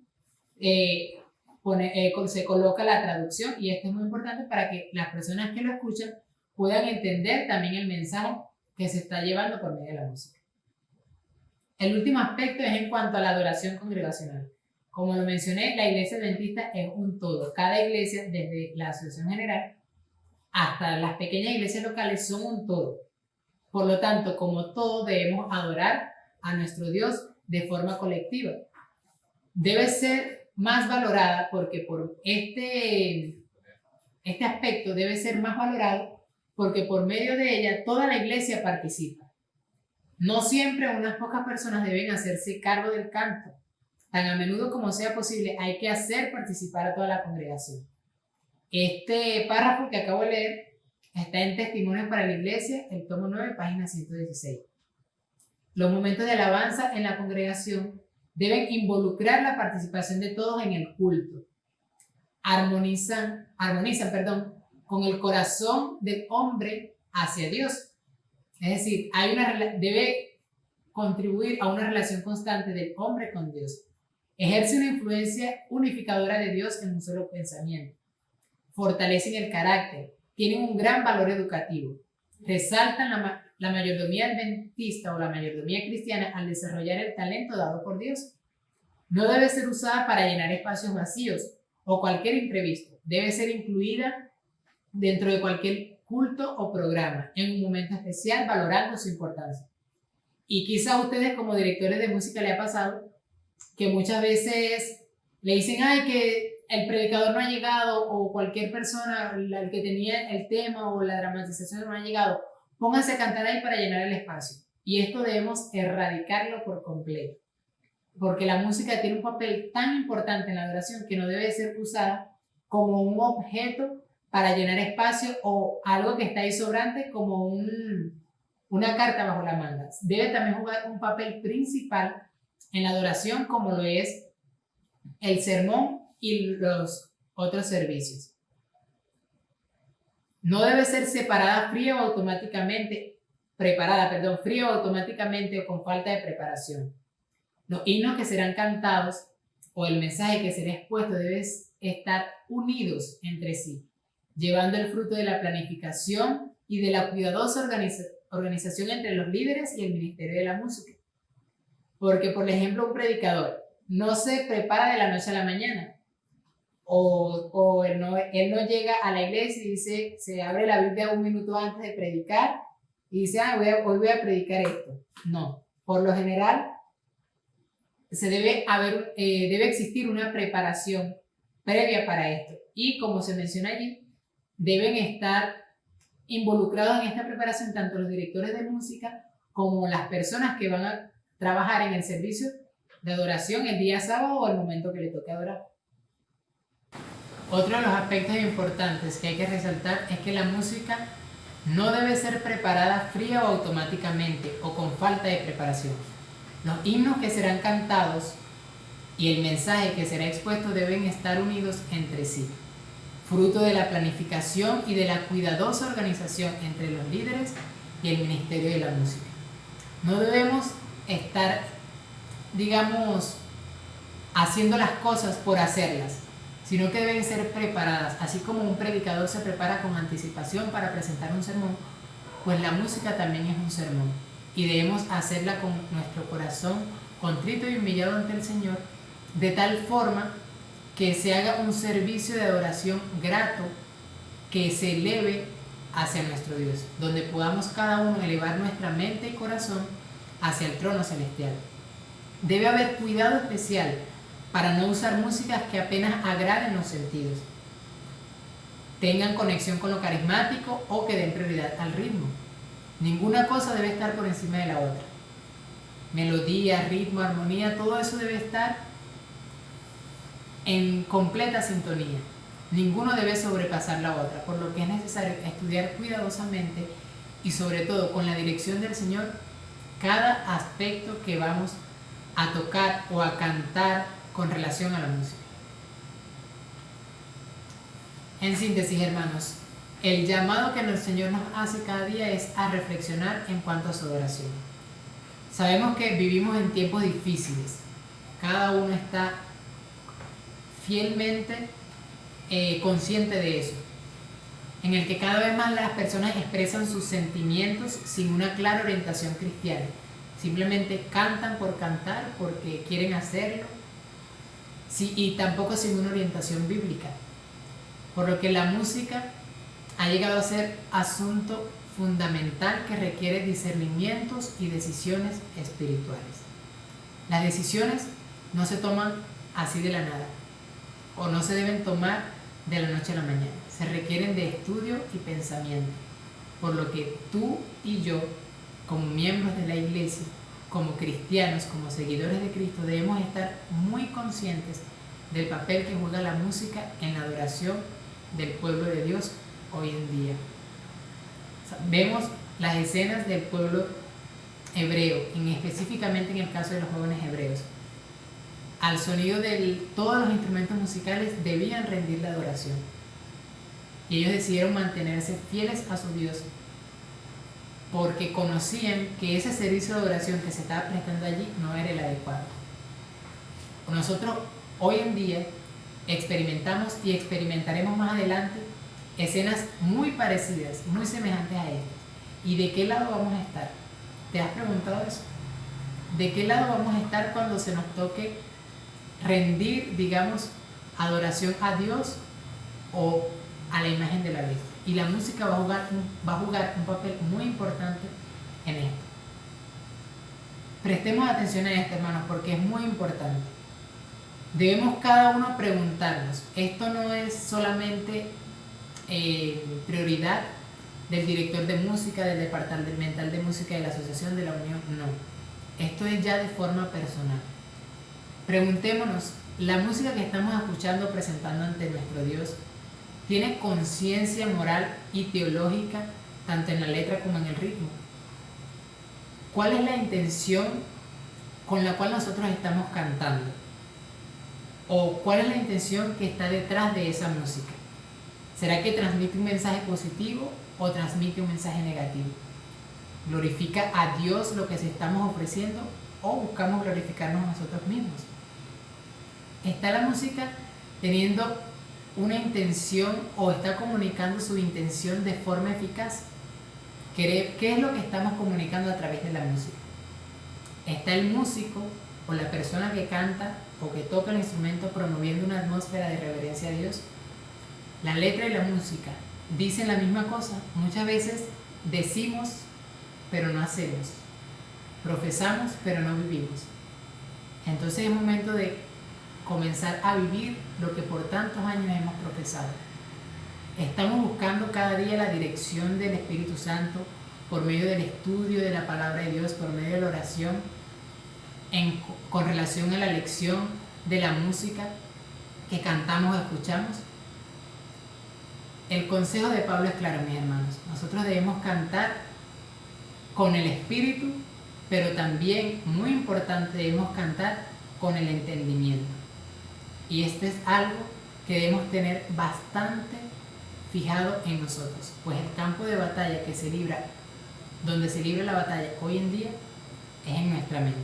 se coloca la traducción, y esto es muy importante para que las personas que lo escuchan puedan entender también el mensaje que se está llevando por medio de la música. El último aspecto es en cuanto a la adoración congregacional. Como lo mencioné, la iglesia adventista es un todo. Cada iglesia, desde la asociación general hasta las pequeñas iglesias locales, son un todo. Por lo tanto, como todo, debemos adorar a nuestro Dios de forma colectiva. Debe ser más valorada porque por este aspecto debe ser más valorado porque por medio de ella toda la iglesia participa. No siempre unas pocas personas deben hacerse cargo del canto. Tan a menudo como sea posible hay que hacer participar a toda la congregación. Este párrafo que acabo de leer está en Testimonios para la Iglesia, el tomo 9, página 116. Los momentos de alabanza en la congregación deben involucrar la participación de todos en el culto. Armonizan, con el corazón del hombre hacia Dios. Es decir, debe contribuir a una relación constante del hombre con Dios. Ejerce una influencia unificadora de Dios en un solo pensamiento. Fortalecen el carácter, tienen un gran valor educativo. Resaltan la mayordomía adventista o la mayordomía cristiana al desarrollar el talento dado por Dios. No debe ser usada para llenar espacios vacíos o cualquier imprevisto. Debe ser incluida dentro de cualquier culto o programa en un momento especial, valorando su importancia. Y quizá a ustedes como directores de música le ha pasado que muchas veces le dicen, ay, que el predicador no ha llegado, o cualquier persona, el que tenía el tema o la dramatización no ha llegado, pónganse a cantar ahí para llenar el espacio. Y esto debemos erradicarlo por completo, porque la música tiene un papel tan importante en la adoración que no debe ser usada como un objeto para llenar espacio o algo que está ahí sobrante como una carta bajo la manga. Debe también jugar un papel principal en la adoración, como lo es el sermón y los otros servicios. No debe ser separada fría o automáticamente o con falta de preparación. Los himnos que serán cantados o el mensaje que será expuesto deben estar unidos entre sí, llevando el fruto de la planificación y de la cuidadosa organización entre los líderes y el ministerio de la música. Porque, por ejemplo, un predicador no se prepara de la noche a la mañana, o él no llega a la iglesia y dice, se abre la Biblia un minuto antes de predicar y dice, hoy voy a predicar esto. No, por lo general debe existir una preparación previa para esto, y como se menciona allí, deben estar involucrados en esta preparación tanto los directores de música como las personas que van a trabajar en el servicio de adoración el día sábado o el momento que le toque adorar. Otro de los aspectos importantes que hay que resaltar es que la música no debe ser preparada fría o automáticamente o con falta de preparación. Los himnos que serán cantados y el mensaje que será expuesto deben estar unidos entre sí, fruto de la planificación y de la cuidadosa organización entre los líderes y el ministerio de la música. No debemos estar, haciendo las cosas por hacerlas, sino que deben ser preparadas. Así como un predicador se prepara con anticipación para presentar un sermón, pues la música también es un sermón y debemos hacerla con nuestro corazón contrito y humillado ante el Señor, de tal forma que se haga un servicio de adoración grato que se eleve hacia nuestro Dios, donde podamos cada uno elevar nuestra mente y corazón hacia el trono celestial. Debe haber cuidado especial para no usar músicas que apenas agraden los sentidos, tengan conexión con lo carismático o que den prioridad al ritmo. Ninguna cosa debe estar por encima de la otra. Melodía, ritmo, armonía, todo eso debe estar en completa sintonía. Ninguno debe sobrepasar la otra, por lo que es necesario estudiar cuidadosamente y sobre todo con la dirección del Señor cada aspecto que vamos a tocar o a cantar con relación a la música. En síntesis, hermanos, el llamado que el Señor nos hace cada día es a reflexionar en cuanto a su adoración. Sabemos que vivimos en tiempos difíciles. Cada uno está fielmente consciente de eso, en el que cada vez más las personas expresan sus sentimientos sin una clara orientación cristiana. Simplemente cantan por cantar porque quieren hacerlo, sí, y tampoco sin una orientación bíblica. Por lo que la música ha llegado a ser asunto fundamental que requiere discernimientos y decisiones espirituales. Las decisiones no se toman así de la nada, o no se deben tomar de la noche a la mañana. Se requieren de estudio y pensamiento. Por lo que tú y yo, como miembros de la iglesia, como cristianos, como seguidores de Cristo, debemos estar muy conscientes del papel que juega la música en la adoración del pueblo de Dios hoy en día. Vemos las escenas del pueblo hebreo, específicamente en el caso de los jóvenes hebreos. Al sonido de todos los instrumentos musicales debían rendir la adoración. Y ellos decidieron mantenerse fieles a su Dios porque conocían que ese servicio de adoración que se estaba prestando allí no era el adecuado. Nosotros hoy en día experimentamos y experimentaremos más adelante escenas muy parecidas, muy semejantes a estas. ¿Y de qué lado vamos a estar? ¿Te has preguntado eso? ¿De qué lado vamos a estar cuando se nos toque rendir, adoración a Dios o a la imagen de la bestia? Y la música va a jugar un papel muy importante en esto. Prestemos atención a esto, hermanos, porque es muy importante. Debemos cada uno preguntarnos, esto no es solamente prioridad del director de música, del departamental de música de la Asociación de la Unión, no. Esto es ya de forma personal. Preguntémonos, ¿la música que estamos escuchando, presentando ante nuestro Dios, tiene conciencia moral y teológica tanto en la letra como en el ritmo? ¿Cuál es la intención con la cual nosotros estamos cantando? ¿O cuál es la intención que está detrás de esa música? ¿Será que transmite un mensaje positivo o transmite un mensaje negativo? ¿Glorifica a Dios lo que se estamos ofreciendo o buscamos glorificarnos a nosotros mismos? ¿Está la música teniendo una intención o está comunicando su intención de forma eficaz? ¿Qué es lo que estamos comunicando a través de la música? ¿Está el músico o la persona que canta o que toca el instrumento promoviendo una atmósfera de reverencia a Dios? La letra y la música dicen la misma cosa. Muchas veces decimos, pero no hacemos. Profesamos, pero no vivimos. Entonces es momento de comenzar a vivir lo que por tantos años hemos profesado. Estamos buscando cada día la dirección del Espíritu Santo por medio del estudio de la palabra de Dios, por medio de la oración, con relación a la lección de la música que cantamos o escuchamos. El consejo de Pablo es claro, mis hermanos. Nosotros debemos cantar con el espíritu, pero también, muy importante, debemos cantar con el entendimiento. Y esto es algo que debemos tener bastante fijado en nosotros, pues el campo de batalla que se libra, donde se libra la batalla hoy en día, es en nuestra mente.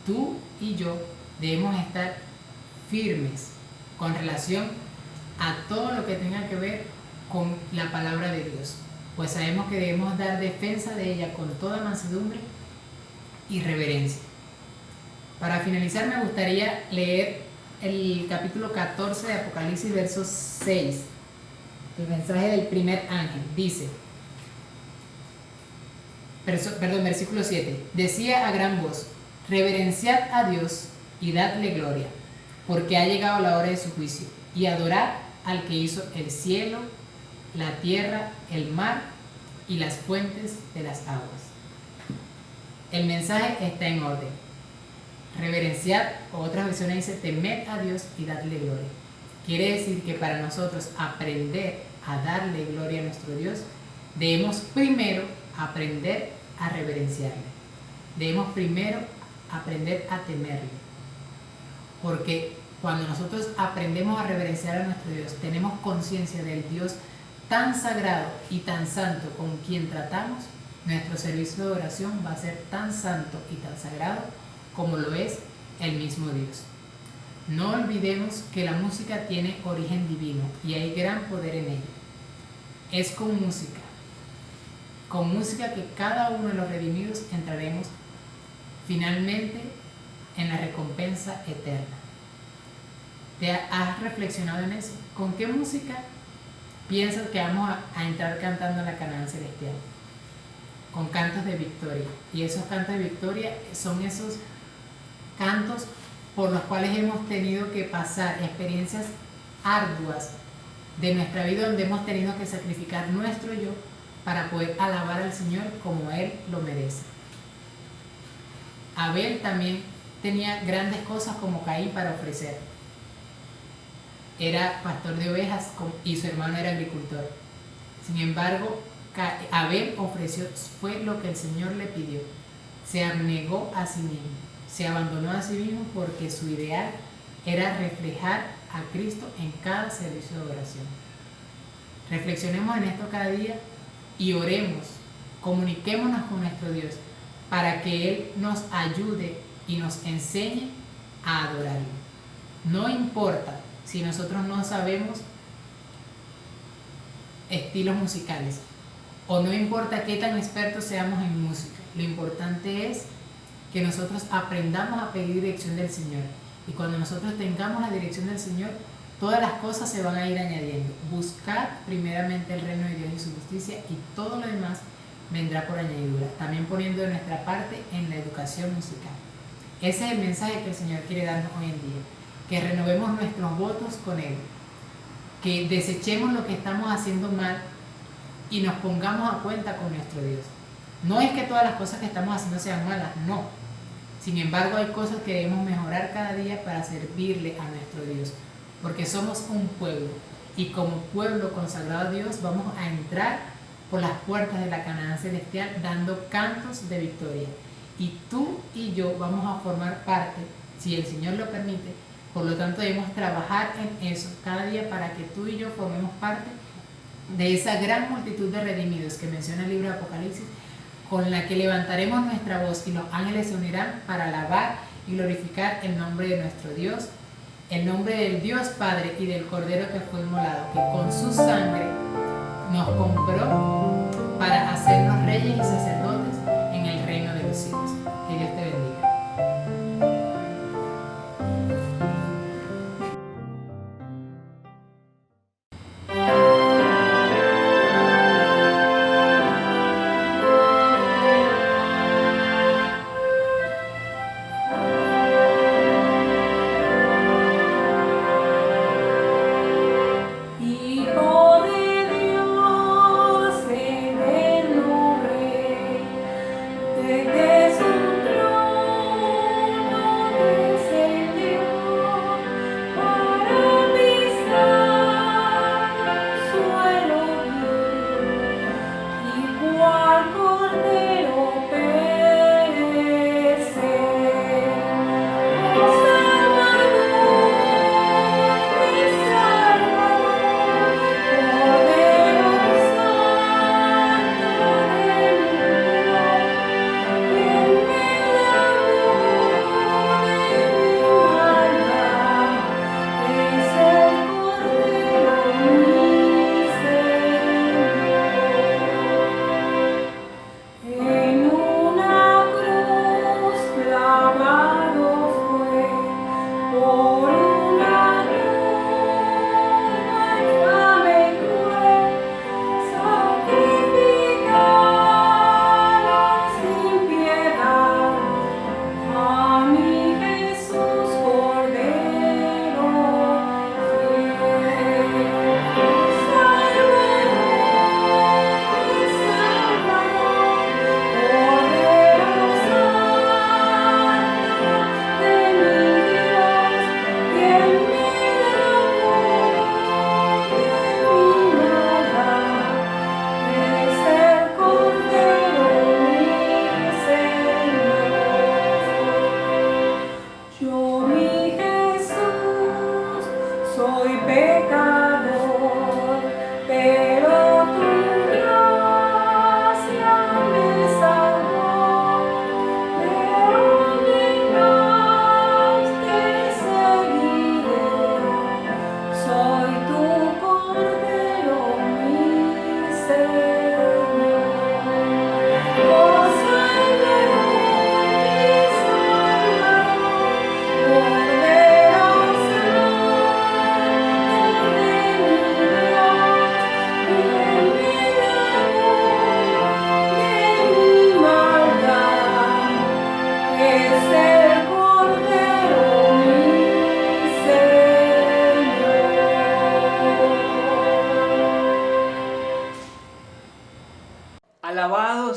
Tú y yo debemos estar firmes con relación a todo lo que tenga que ver con la palabra de Dios, pues sabemos que debemos dar defensa de ella con toda mansedumbre y reverencia. Para finalizar, me gustaría leer el capítulo 14 de Apocalipsis, verso 6, el mensaje del primer ángel. Dice, versículo 7, decía a gran voz: reverenciad a Dios y dadle gloria, porque ha llegado la hora de su juicio, y adorad al que hizo el cielo, la tierra, el mar y las fuentes de las aguas. El mensaje está en orden. Reverenciad, o otras versiones dice, temed a Dios y dadle gloria. Quiere decir que para nosotros aprender a darle gloria a nuestro Dios, debemos primero aprender a reverenciarle. Debemos primero aprender a temerle. Porque cuando nosotros aprendemos a reverenciar a nuestro Dios, tenemos conciencia del Dios tan sagrado y tan santo con quien tratamos, nuestro servicio de oración va a ser tan santo y tan sagrado como lo es el mismo Dios. No olvidemos que la música tiene origen divino y hay gran poder en ella. Es con música que cada uno de los redimidos entraremos finalmente en la recompensa eterna. ¿Te has reflexionado en eso? ¿Con qué música piensas que vamos a entrar cantando en la Canaán celestial? Con cantos de victoria. Y esos cantos de victoria son esos cantos por los cuales hemos tenido que pasar experiencias arduas de nuestra vida, donde hemos tenido que sacrificar nuestro yo para poder alabar al Señor como Él lo merece. Abel también tenía grandes cosas como Caín para ofrecer. Era pastor de ovejas y su hermano era agricultor. Sin embargo, Abel ofreció, fue lo que el Señor le pidió. Se abnegó a sí mismo, se abandonó a sí mismo, porque su ideal era reflejar a Cristo en cada servicio de oración. Reflexionemos en esto cada día y oremos, comuniquémonos con nuestro Dios para que Él nos ayude y nos enseñe a adorarlo. No importa si nosotros no sabemos estilos musicales, o no importa qué tan expertos seamos en música, lo importante es que nosotros aprendamos a pedir dirección del Señor, y cuando nosotros tengamos la dirección del Señor, todas las cosas se van a ir añadiendo. Buscad primeramente el reino de Dios y su justicia, y todo lo demás vendrá por añadidura, también poniendo de nuestra parte en la educación musical. Ese es el mensaje que el Señor quiere darnos hoy en día, que renovemos nuestros votos con Él, que desechemos lo que estamos haciendo mal y nos pongamos a cuenta con nuestro Dios. No es que todas las cosas que estamos haciendo sean malas, no. Sin embargo, hay cosas que debemos mejorar cada día para servirle a nuestro Dios, porque somos un pueblo, y como pueblo consagrado a Dios vamos a entrar por las puertas de la Canaán celestial dando cantos de victoria. Y tú y yo vamos a formar parte, si el Señor lo permite. Por lo tanto, debemos trabajar en eso cada día para que tú y yo formemos parte de esa gran multitud de redimidos que menciona el libro de Apocalipsis, con la que levantaremos nuestra voz y los ángeles se unirán para alabar y glorificar el nombre de nuestro Dios, el nombre del Dios Padre y del Cordero que fue inmolado, que con su sangre nos compró para hacernos reyes y sacerdotes en el reino de los cielos. Que Dios te bendiga. Hijo de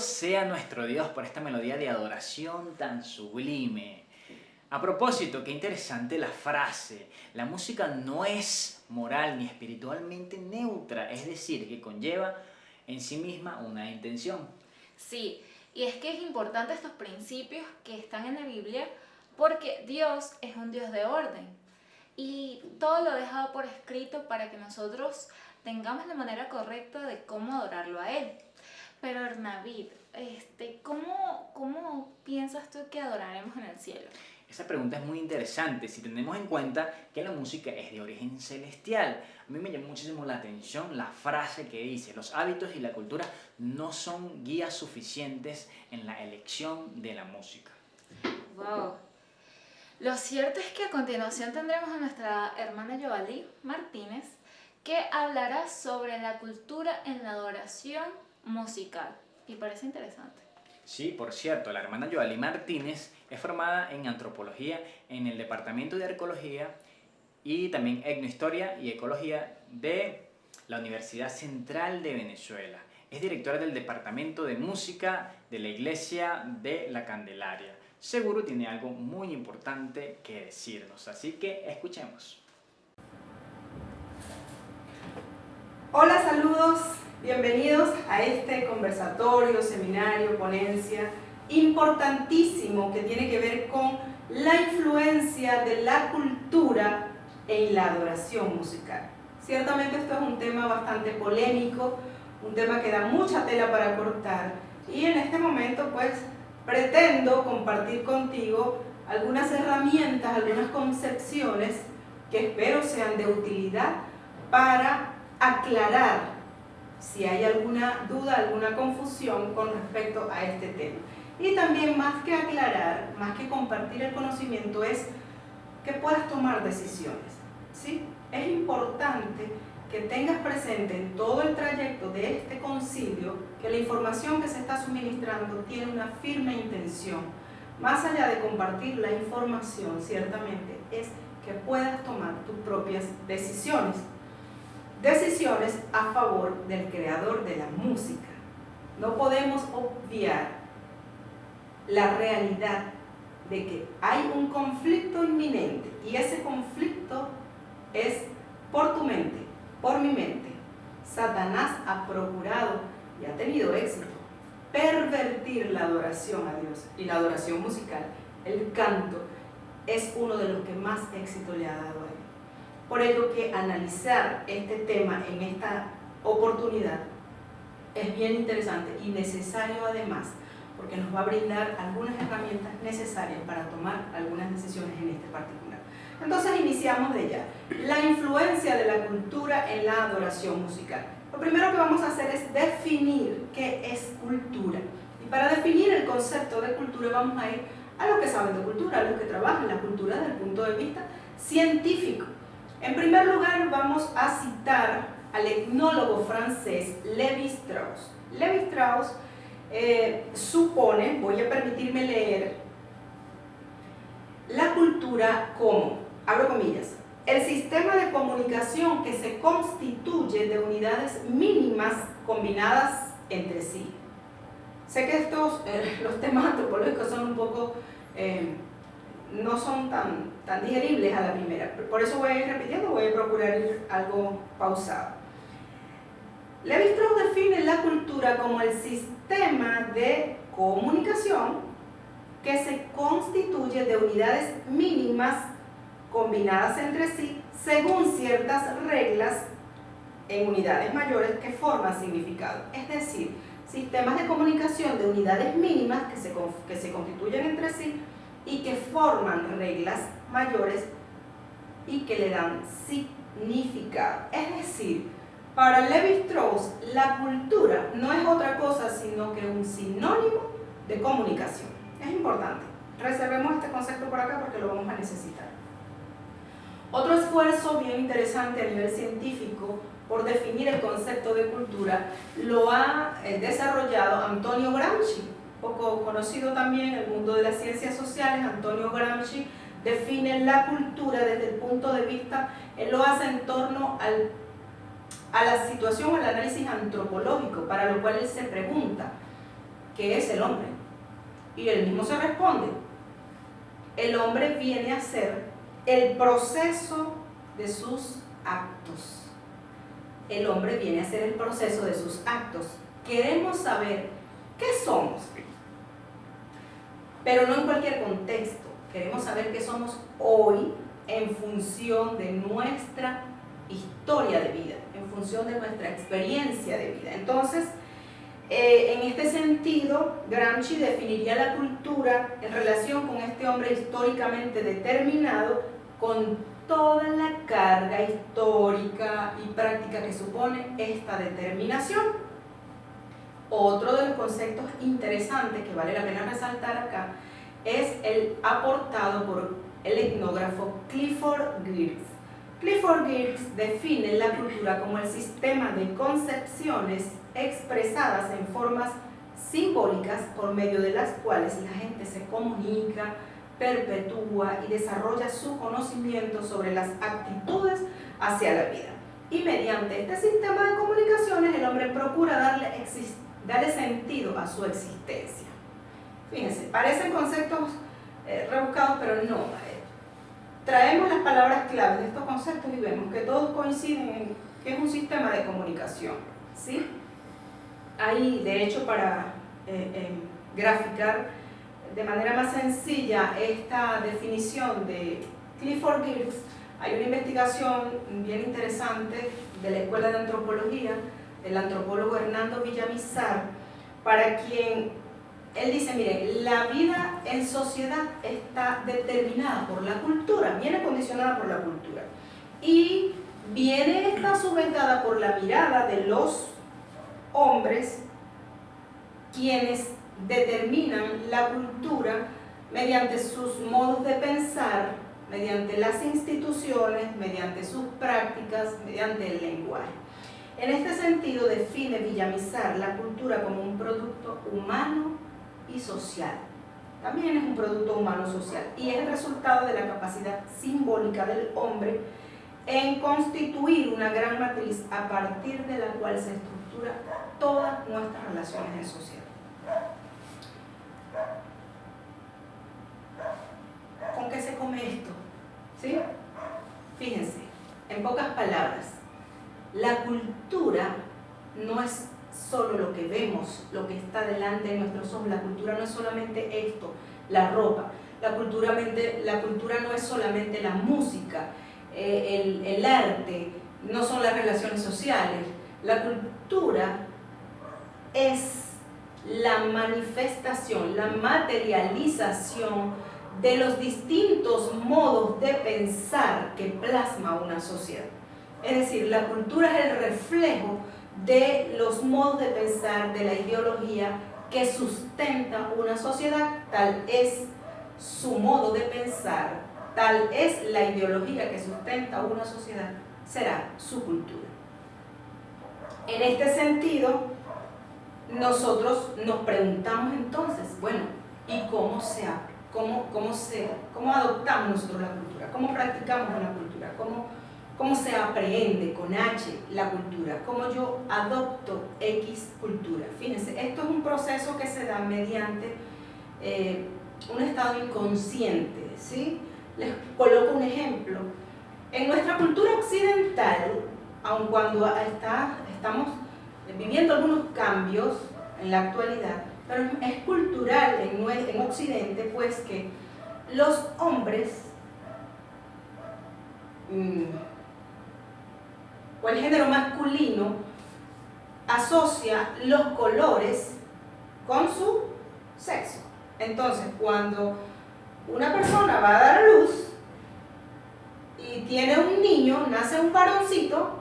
sea nuestro Dios por esta melodía de adoración tan sublime. A propósito, qué interesante la frase. La música no es moral ni espiritualmente neutra, es decir, que conlleva en sí misma una intención. Sí, y es que es importante estos principios que están en la Biblia porque Dios es un Dios de orden y todo lo ha dejado por escrito para que nosotros tengamos la manera correcta de cómo adorarlo a Él. Pero Ernavid, ¿cómo piensas tú que adoraremos en el cielo? Esa pregunta es muy interesante si tenemos en cuenta que la música es de origen celestial. A mí me llamó muchísimo la atención la frase que dice: los hábitos y la cultura no son guías suficientes en la elección de la música. Wow. Lo cierto es que a continuación tendremos a nuestra hermana Yoali Martínez, que hablará sobre la cultura en la adoración musical. Y parece interesante. Sí, por cierto, la hermana Yoali Martínez es formada en antropología en el Departamento de Arqueología y también etnohistoria y ecología de la Universidad Central de Venezuela. Es directora del Departamento de Música de la Iglesia de la Candelaria. Seguro tiene algo muy importante que decirnos, así que escuchemos. Hola, saludos, bienvenidos a este conversatorio, seminario, ponencia importantísimo que tiene que ver con la influencia de la cultura en la adoración musical. Ciertamente esto es un tema bastante polémico, un tema que da mucha tela para cortar y en este momento pues pretendo compartir contigo algunas herramientas, algunas concepciones que espero sean de utilidad para aclarar si hay alguna duda, alguna confusión con respecto a este tema. Y también más que aclarar, más que compartir el conocimiento, es que puedas tomar decisiones, ¿sí? Es importante que tengas presente en todo el trayecto de este concilio que la información que se está suministrando tiene una firme intención. Más allá de compartir la información, ciertamente, es que puedas tomar tus propias decisiones. Decisiones a favor del creador de la música. No podemos obviar la realidad de que hay un conflicto inminente y ese conflicto es por tu mente, por mi mente. Satanás ha procurado y ha tenido éxito pervertir la adoración a Dios y la adoración musical. El canto es uno de los que más éxito le ha dado a él. Por ello que analizar este tema en esta oportunidad es bien interesante y necesario además, porque nos va a brindar algunas herramientas necesarias para tomar algunas decisiones en este particular. Entonces iniciamos de ya. La influencia de la cultura en la adoración musical. Lo primero que vamos a hacer es definir qué es cultura. Y para definir el concepto de cultura vamos a ir a los que saben de cultura, a los que trabajan la cultura desde el punto de vista científico. En primer lugar vamos a citar al etnólogo francés Lévi-Strauss. Lévi-Strauss supone, voy a permitirme leer, la cultura como, abro comillas, el sistema de comunicación que se constituye de unidades mínimas combinadas entre sí. Sé que estos, los temas antropológicos son un poco, no son tan digeribles a la primera, por eso voy a ir repitiendo, voy a procurar ir algo pausado. Lévi-Strauss define la cultura como el sistema de comunicación que se constituye de unidades mínimas combinadas entre sí según ciertas reglas en unidades mayores que forman significado. Es decir, sistemas de comunicación de unidades mínimas que se constituyen entre sí y que forman reglas mayores y que le dan significado. Es decir, para Lévi-Strauss, la cultura no es otra cosa sino que un sinónimo de comunicación. Es importante. Reservemos este concepto por acá porque lo vamos a necesitar. Otro esfuerzo bien interesante a nivel científico por definir el concepto de cultura lo ha desarrollado Antonio Gramsci, poco conocido también en el mundo de las ciencias sociales. Antonio Gramsci define la cultura desde el punto de vista, él lo hace en torno a la situación, al análisis antropológico, para lo cual él se pregunta ¿qué es el hombre? Y él mismo se responde, el hombre viene a ser el proceso de sus actos. El hombre viene a ser el proceso de sus actos. Queremos saber qué somos, pero no en cualquier contexto. Queremos saber qué somos hoy en función de nuestra historia de vida, en función de nuestra experiencia de vida. Entonces, en este sentido, Gramsci definiría la cultura en relación con este hombre históricamente determinado, con toda la carga histórica y práctica que supone esta determinación. Otro de los conceptos interesantes que vale la pena resaltar acá es el aportado por el etnógrafo Clifford Geertz. Clifford Geertz define la cultura como el sistema de concepciones expresadas en formas simbólicas por medio de las cuales la gente se comunica, perpetúa y desarrolla su conocimiento sobre las actitudes hacia la vida. Y mediante este sistema de comunicaciones el hombre procura darle sentido a su existencia. Fíjense, parecen conceptos rebuscados, pero no. Traemos las palabras claves de estos conceptos y vemos que todos coinciden en que es un sistema de comunicación, ¿sí? Hay, de hecho, para graficar de manera más sencilla esta definición de Clifford Geertz, hay una investigación bien interesante de la Escuela de Antropología del antropólogo Hernando Villamizar, para quien él dice, miren, la vida en sociedad está determinada por la cultura, viene condicionada por la cultura y viene esta sustentada por la mirada de los hombres, quienes determinan la cultura mediante sus modos de pensar, mediante las instituciones, mediante sus prácticas, mediante el lenguaje. En este sentido define Villamizar la cultura como un producto humano y social. También es un producto humano-social y es el resultado de la capacidad simbólica del hombre en constituir una gran matriz a partir de la cual se estructura todas nuestras relaciones en sociedad. ¿Con qué se come esto? ¿Sí? Fíjense, en pocas palabras, la cultura no es solo lo que vemos, lo que está delante de nuestros ojos. La cultura no es solamente esto, la ropa. La cultura no es solamente la música, el arte, no son las relaciones sociales. La cultura es la manifestación, la materialización de los distintos modos de pensar que plasma una sociedad. Es decir, la cultura es el reflejo de los modos de pensar, de la ideología que sustenta una sociedad. Tal es su modo de pensar, tal es la ideología que sustenta una sociedad, será su cultura. En este sentido, nosotros nos preguntamos entonces, bueno, ¿y cómo adoptamos nosotros la cultura? ¿Cómo practicamos una cultura? ¿Cómo se aprehende con H la cultura? ¿Cómo yo adopto X cultura? Fíjense, esto es un proceso que se da mediante un estado inconsciente, ¿sí? Les coloco un ejemplo. En nuestra cultura occidental, aun cuando estamos viviendo algunos cambios en la actualidad, pero es cultural en Occidente, pues que los hombres o el género masculino asocia los colores con su sexo. Entonces, cuando una persona va a dar a luz y tiene un niño, nace un varoncito,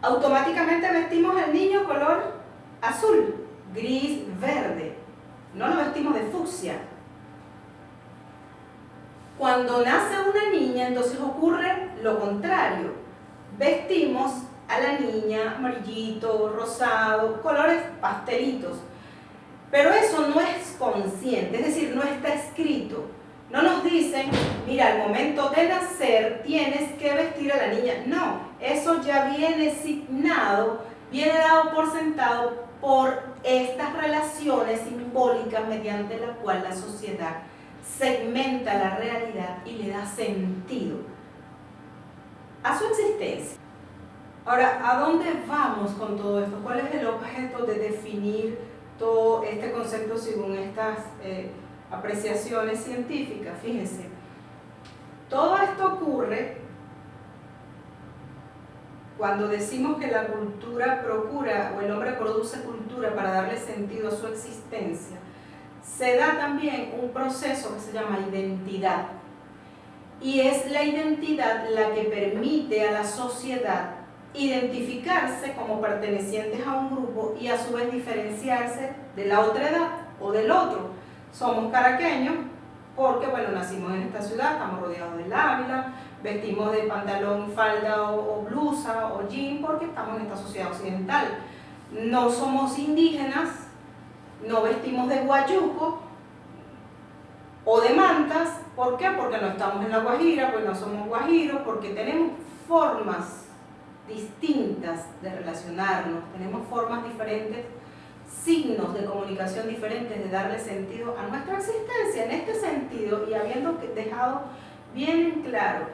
automáticamente vestimos al niño color azul, gris, verde. No lo vestimos de fucsia. Cuando nace una niña, entonces ocurre lo contrario. Vestimos a la niña amarillito, rosado, colores pastelitos. Pero eso no es consciente, es decir, no está escrito. No nos dicen, mira, al momento de nacer tienes que vestir a la niña. No, eso ya viene asignado viene dado por sentado por estas relaciones simbólicas mediante la cual la sociedad segmenta la realidad y le da sentido a su existencia. Ahora, ¿a dónde vamos con todo esto? ¿Cuál es el objeto de definir todo este concepto según estas apreciaciones científicas? Fíjense, todo esto ocurre cuando decimos que la cultura procura, o el hombre produce cultura para darle sentido a su existencia. Se da también un proceso que se llama identidad, y es la identidad la que permite a la sociedad identificarse como pertenecientes a un grupo y a su vez diferenciarse de la otra edad o del otro. Somos caraqueños porque, bueno, nacimos en esta ciudad, estamos rodeados del Ávila, vestimos de pantalón, falda o blusa o jean porque estamos en esta sociedad occidental. No somos indígenas, no vestimos de guayuco o de mantas. ¿Por qué? Porque no estamos en la Guajira, porque no somos guajiros, porque tenemos formas distintas de relacionarnos, tenemos formas diferentes, signos de comunicación diferentes, de darle sentido a nuestra existencia. En este sentido, y habiendo dejado bien en claro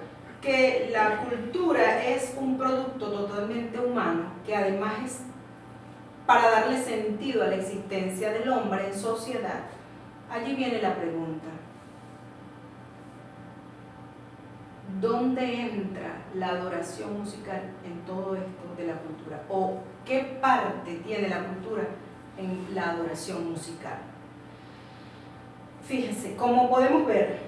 que la cultura es un producto totalmente humano, que además es para darle sentido a la existencia del hombre en sociedad, allí viene la pregunta: ¿dónde entra la adoración musical en todo esto de la cultura? ¿O qué parte tiene la cultura en la adoración musical? Fíjense, como podemos ver,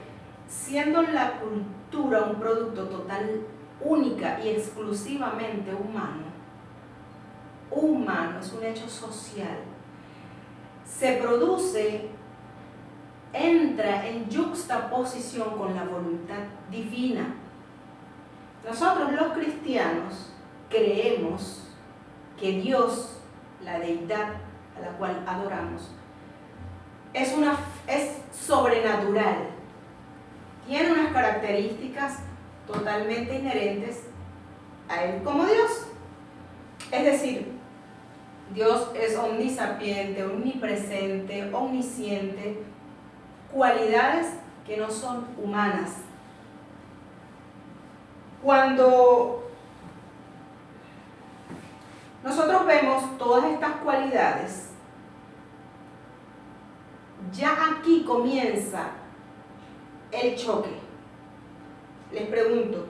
siendo la cultura un producto total, única y exclusivamente humano, es un hecho social, se produce, entra en yuxtaposición con la voluntad divina. Nosotros los cristianos creemos que Dios, la deidad a la cual adoramos, es sobrenatural, tiene unas características totalmente inherentes a Él como Dios. Es decir, Dios es omnisapiente, omnipresente, omnisciente, cualidades que no son humanas. Cuando nosotros vemos todas estas cualidades, ya aquí comienza el choque. Les pregunto,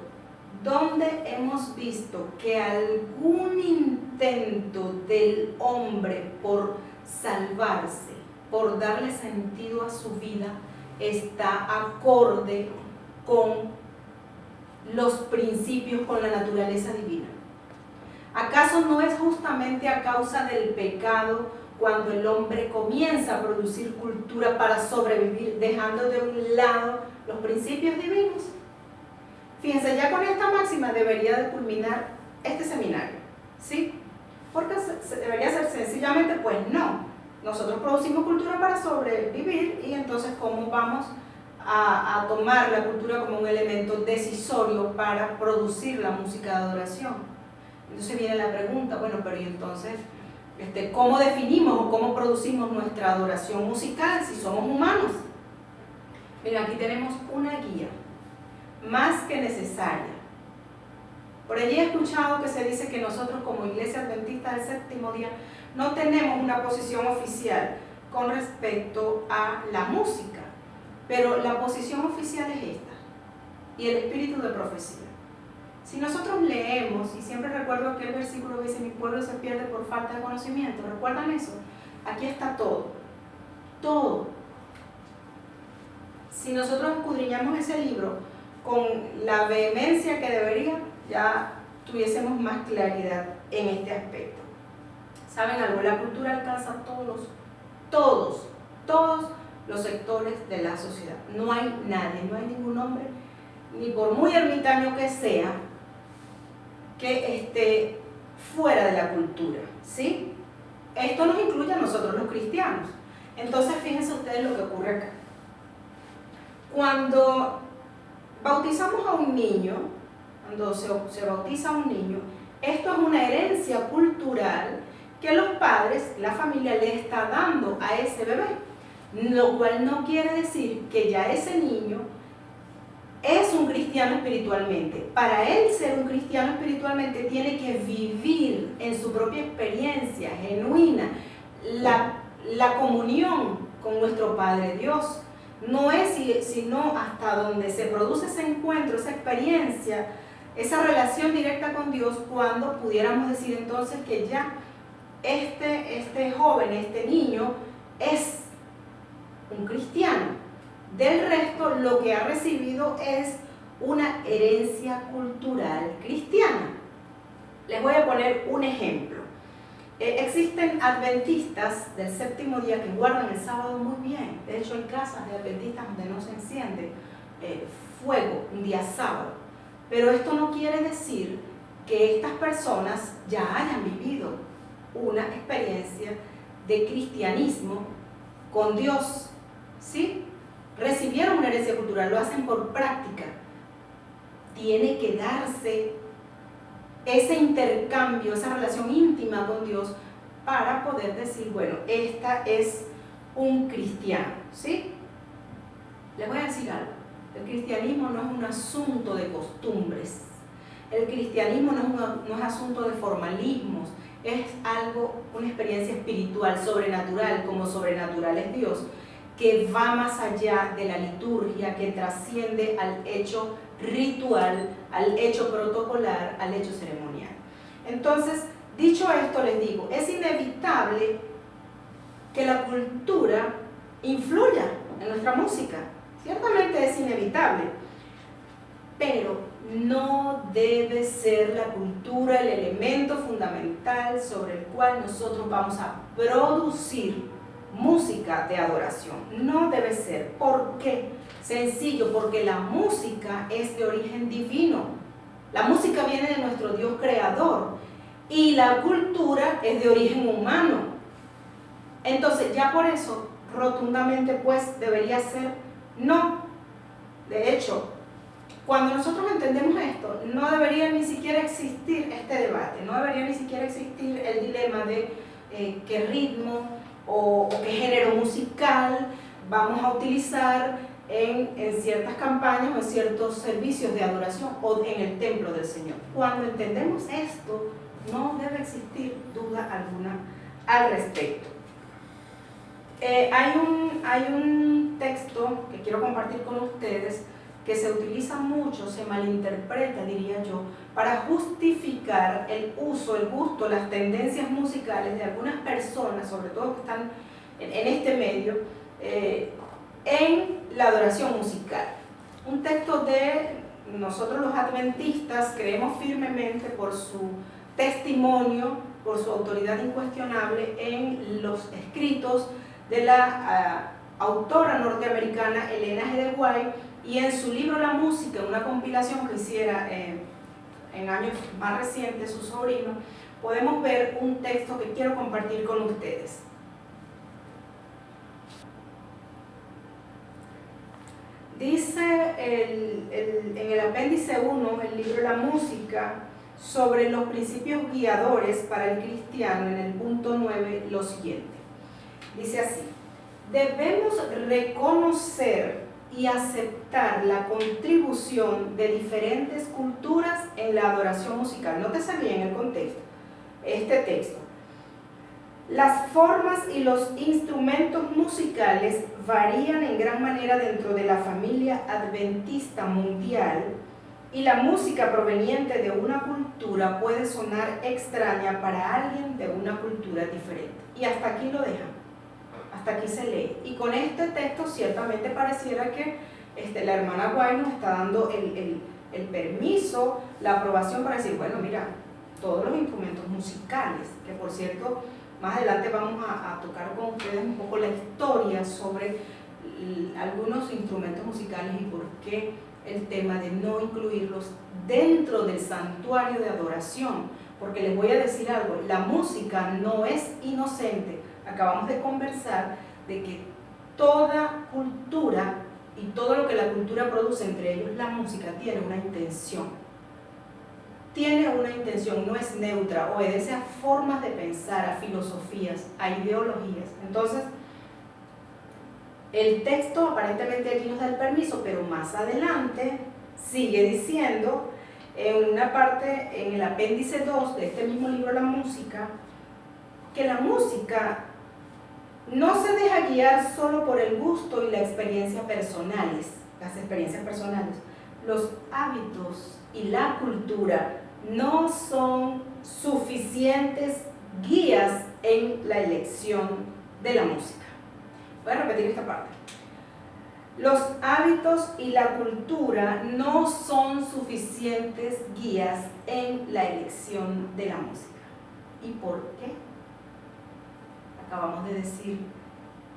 ¿dónde hemos visto que algún intento del hombre por salvarse, por darle sentido a su vida, está acorde con los principios, con la naturaleza divina? ¿Acaso no es justamente a causa del pecado cuando el hombre comienza a producir cultura para sobrevivir, dejando de un lado los principios divinos? Fíjense, ya con esta máxima debería de culminar este seminario, ¿sí? Porque debería ser sencillamente, pues no, nosotros producimos cultura para sobrevivir, y entonces ¿cómo vamos a tomar la cultura como un elemento decisorio para producir la música de adoración? Entonces viene la pregunta, bueno, pero ¿y entonces cómo definimos o cómo producimos nuestra adoración musical si somos humanos? Mira, aquí tenemos una guía más que necesaria. Por allí he escuchado que se dice que nosotros como Iglesia Adventista del Séptimo Día no tenemos una posición oficial con respecto a la música, pero la posición oficial es esta, y el espíritu de profecía. Si nosotros leemos, y siempre recuerdo aquel versículo que dice: mi pueblo se pierde por falta de conocimiento, ¿recuerdan eso? Aquí está todo, todo. Si nosotros escudriñamos ese libro con la vehemencia que debería, ya tuviésemos más claridad en este aspecto. ¿Saben algo? La cultura alcanza todos los sectores de la sociedad. No hay nadie, no hay ningún hombre, ni por muy ermitaño que sea, que esté fuera de la cultura, ¿sí? Esto nos incluye a nosotros los cristianos. Entonces, fíjense ustedes lo que ocurre acá. Cuando bautizamos a un niño, cuando se bautiza a un niño, Esto es una herencia cultural que los padres, la familia le está dando a ese bebé, lo cual no quiere decir que ya ese niño es un cristiano espiritualmente. Para él ser un cristiano espiritualmente tiene que vivir en su propia experiencia genuina la comunión con nuestro Padre Dios. No es sino hasta donde se produce ese encuentro, esa experiencia, esa relación directa con Dios, cuando pudiéramos decir entonces que ya este joven, este niño es un cristiano. Del resto, lo que ha recibido es una herencia cultural cristiana. Les voy a poner un ejemplo. Existen adventistas del séptimo día que guardan el sábado muy bien. De hecho, hay casas de adventistas donde no se enciende fuego un día sábado. Pero esto no quiere decir que estas personas ya hayan vivido una experiencia de cristianismo con Dios, ¿sí? Recibieron una herencia cultural, lo hacen por práctica. Tiene que darse ese intercambio, esa relación íntima con Dios para poder decir, bueno, esta es un cristiano, ¿sí? Les voy a decir algo. El cristianismo no es un asunto de costumbres. El cristianismo no es asunto de formalismos. Es algo, una experiencia espiritual, sobrenatural, como sobrenatural es Dios, que va más allá de la liturgia, que trasciende al hecho ritual, al hecho protocolar, al hecho ceremonial. Entonces, dicho esto, les digo, es inevitable que la cultura influya en nuestra música. Ciertamente es inevitable, pero no debe ser la cultura el elemento fundamental sobre el cual nosotros vamos a producir música de adoración. No debe ser. ¿Por qué? Sencillo, porque la música es de origen divino. La música viene de nuestro Dios creador y la cultura es de origen humano. Entonces, ya por eso, rotundamente, pues, debería ser no. De hecho, cuando nosotros entendemos esto, no debería ni siquiera existir este debate, no debería ni siquiera existir el dilema de qué ritmo o qué género musical vamos a utilizar en ciertas campañas o en ciertos servicios de adoración o en el templo del Señor. Cuando entendemos esto, no debe existir duda alguna al respecto. Hay un texto que quiero compartir con ustedes que se utiliza mucho, se malinterpreta, diría yo, para justificar el uso, el gusto, las tendencias musicales de algunas personas, sobre todo que están en este medio, en la adoración musical. Un texto de nosotros los adventistas creemos firmemente por su testimonio, por su autoridad incuestionable en los escritos de la autora norteamericana Elena G. de White, y en su libro La Música, una compilación que hiciera en años más recientes su sobrino, podemos ver un texto que quiero compartir con ustedes. Dice en el apéndice 1, el libro La Música, sobre los principios guiadores para el cristiano, en el punto 9, lo siguiente. Dice así: debemos reconocer y aceptar la contribución de diferentes culturas en la adoración musical. Nótese bien el contexto, este texto. Las formas y los instrumentos musicales varían en gran manera dentro de la familia adventista mundial, y la música proveniente de una cultura puede sonar extraña para alguien de una cultura diferente. Y hasta aquí lo dejan. Hasta aquí se lee. Y con este texto ciertamente pareciera que la hermana White nos está dando el permiso, la aprobación para decir, bueno, mira, todos los instrumentos musicales, que por cierto, más adelante vamos a tocar con ustedes un poco la historia sobre algunos instrumentos musicales y por qué el tema de no incluirlos dentro del santuario de adoración. Porque les voy a decir algo, la música no es inocente. Acabamos de conversar de que toda cultura y todo lo que la cultura produce, entre ellos la música, tiene una intención. tiene una intención, no es neutra, obedece a formas de pensar, a filosofías, a ideologías. Entonces, el texto aparentemente aquí nos da el permiso, pero más adelante sigue diciendo, en una parte, en el apéndice 2 de este mismo libro, La Música, que la música no se deja guiar solo por el gusto y las experiencias personales. Los hábitos y la cultura no son suficientes guías en la elección de la música. Voy a repetir esta parte. Los hábitos y la cultura no son suficientes guías en la elección de la música. ¿Y por qué? Acabamos de decir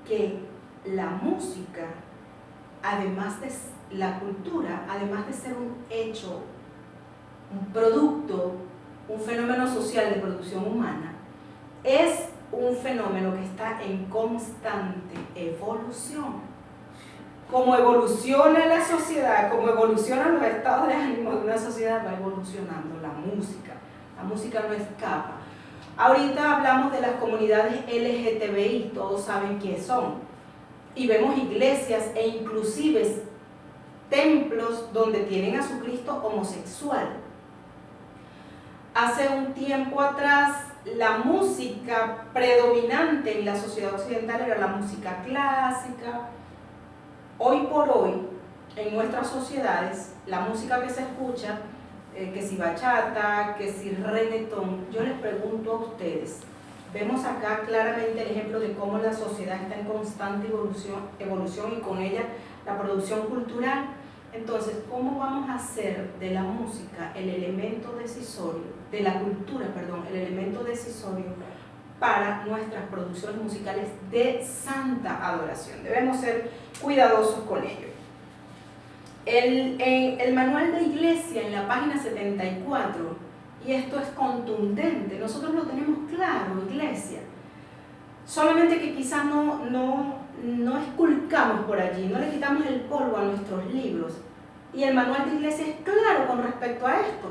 que la música, además de la cultura, además de ser un hecho, un producto, un fenómeno social de producción humana, es un fenómeno que está en constante evolución. Como evoluciona la sociedad, como evolucionan los estados de ánimo de una sociedad, va evolucionando la música. La música no escapa. Ahorita hablamos de las comunidades LGTBI, todos saben quiénes son. Y vemos iglesias e inclusive templos donde tienen a su Cristo homosexual. Hace un tiempo atrás, la música predominante en la sociedad occidental era la música clásica. Hoy por hoy, en nuestras sociedades, la música que se escucha, que si bachata, que si reggaetón, yo les pregunto a ustedes, vemos acá claramente el ejemplo de cómo la sociedad está en constante evolución y con ella la producción cultural. Entonces, ¿cómo vamos a hacer de la música el elemento decisorio, de la cultura, perdón, el elemento decisorio para nuestras producciones musicales de santa adoración? Debemos ser cuidadosos con ello. El manual de iglesia en la página 74, y esto es contundente, nosotros lo tenemos claro, iglesia, solamente que quizás no esculcamos por allí, no le quitamos el polvo a nuestros libros, y el manual de iglesia es claro con respecto a esto.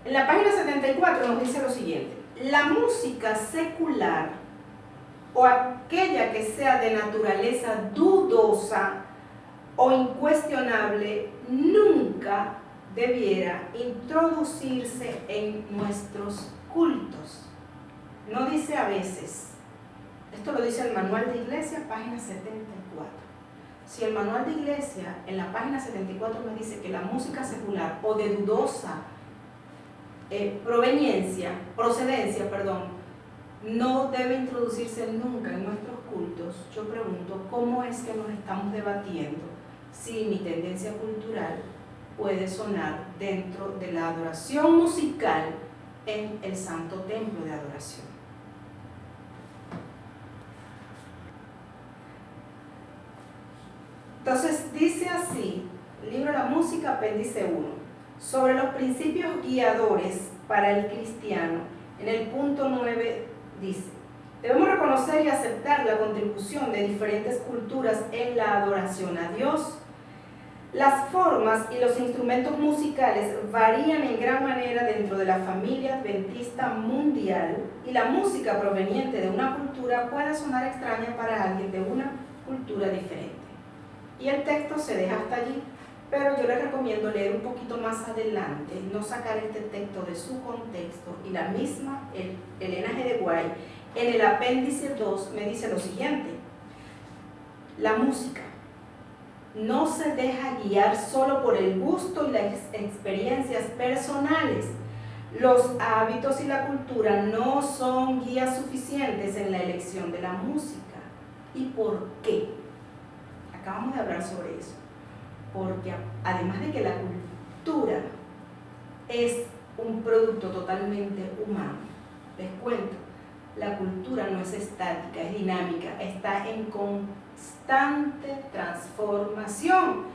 En la página 74 nos dice lo siguiente: la música secular o aquella que sea de naturaleza dudosa o incuestionable nunca debiera introducirse en nuestros cultos. No dice a veces. Esto lo dice el manual de iglesia, página 74. Si el manual de iglesia en la página 74 me dice que la música secular o de dudosa procedencia, no debe introducirse nunca en nuestros cultos, yo pregunto, ¿cómo es que nos estamos debatiendo si mi tendencia cultural puede sonar dentro de la adoración musical en el santo templo de adoración? Entonces dice así, el libro La Música, apéndice 1, sobre los principios guiadores para el cristiano. En el punto 9 dice: debemos reconocer y aceptar la contribución de diferentes culturas en la adoración a Dios. Las formas y los instrumentos musicales varían en gran manera dentro de la familia adventista mundial, y la música proveniente de una cultura puede sonar extraña para alguien de una cultura diferente. Y el texto se deja hasta allí, pero yo les recomiendo leer un poquito más adelante, no sacar este texto de su contexto, y la misma Elena G. de Guay en el apéndice 2 me dice lo siguiente: la música no se deja guiar solo por el gusto y las experiencias personales. Los hábitos y la cultura no son guías suficientes en la elección de la música. ¿Y por qué? Acabamos de hablar sobre eso. Porque además de que la cultura es un producto totalmente humano, les cuento, la cultura no es estática, es dinámica, está en constante transformación.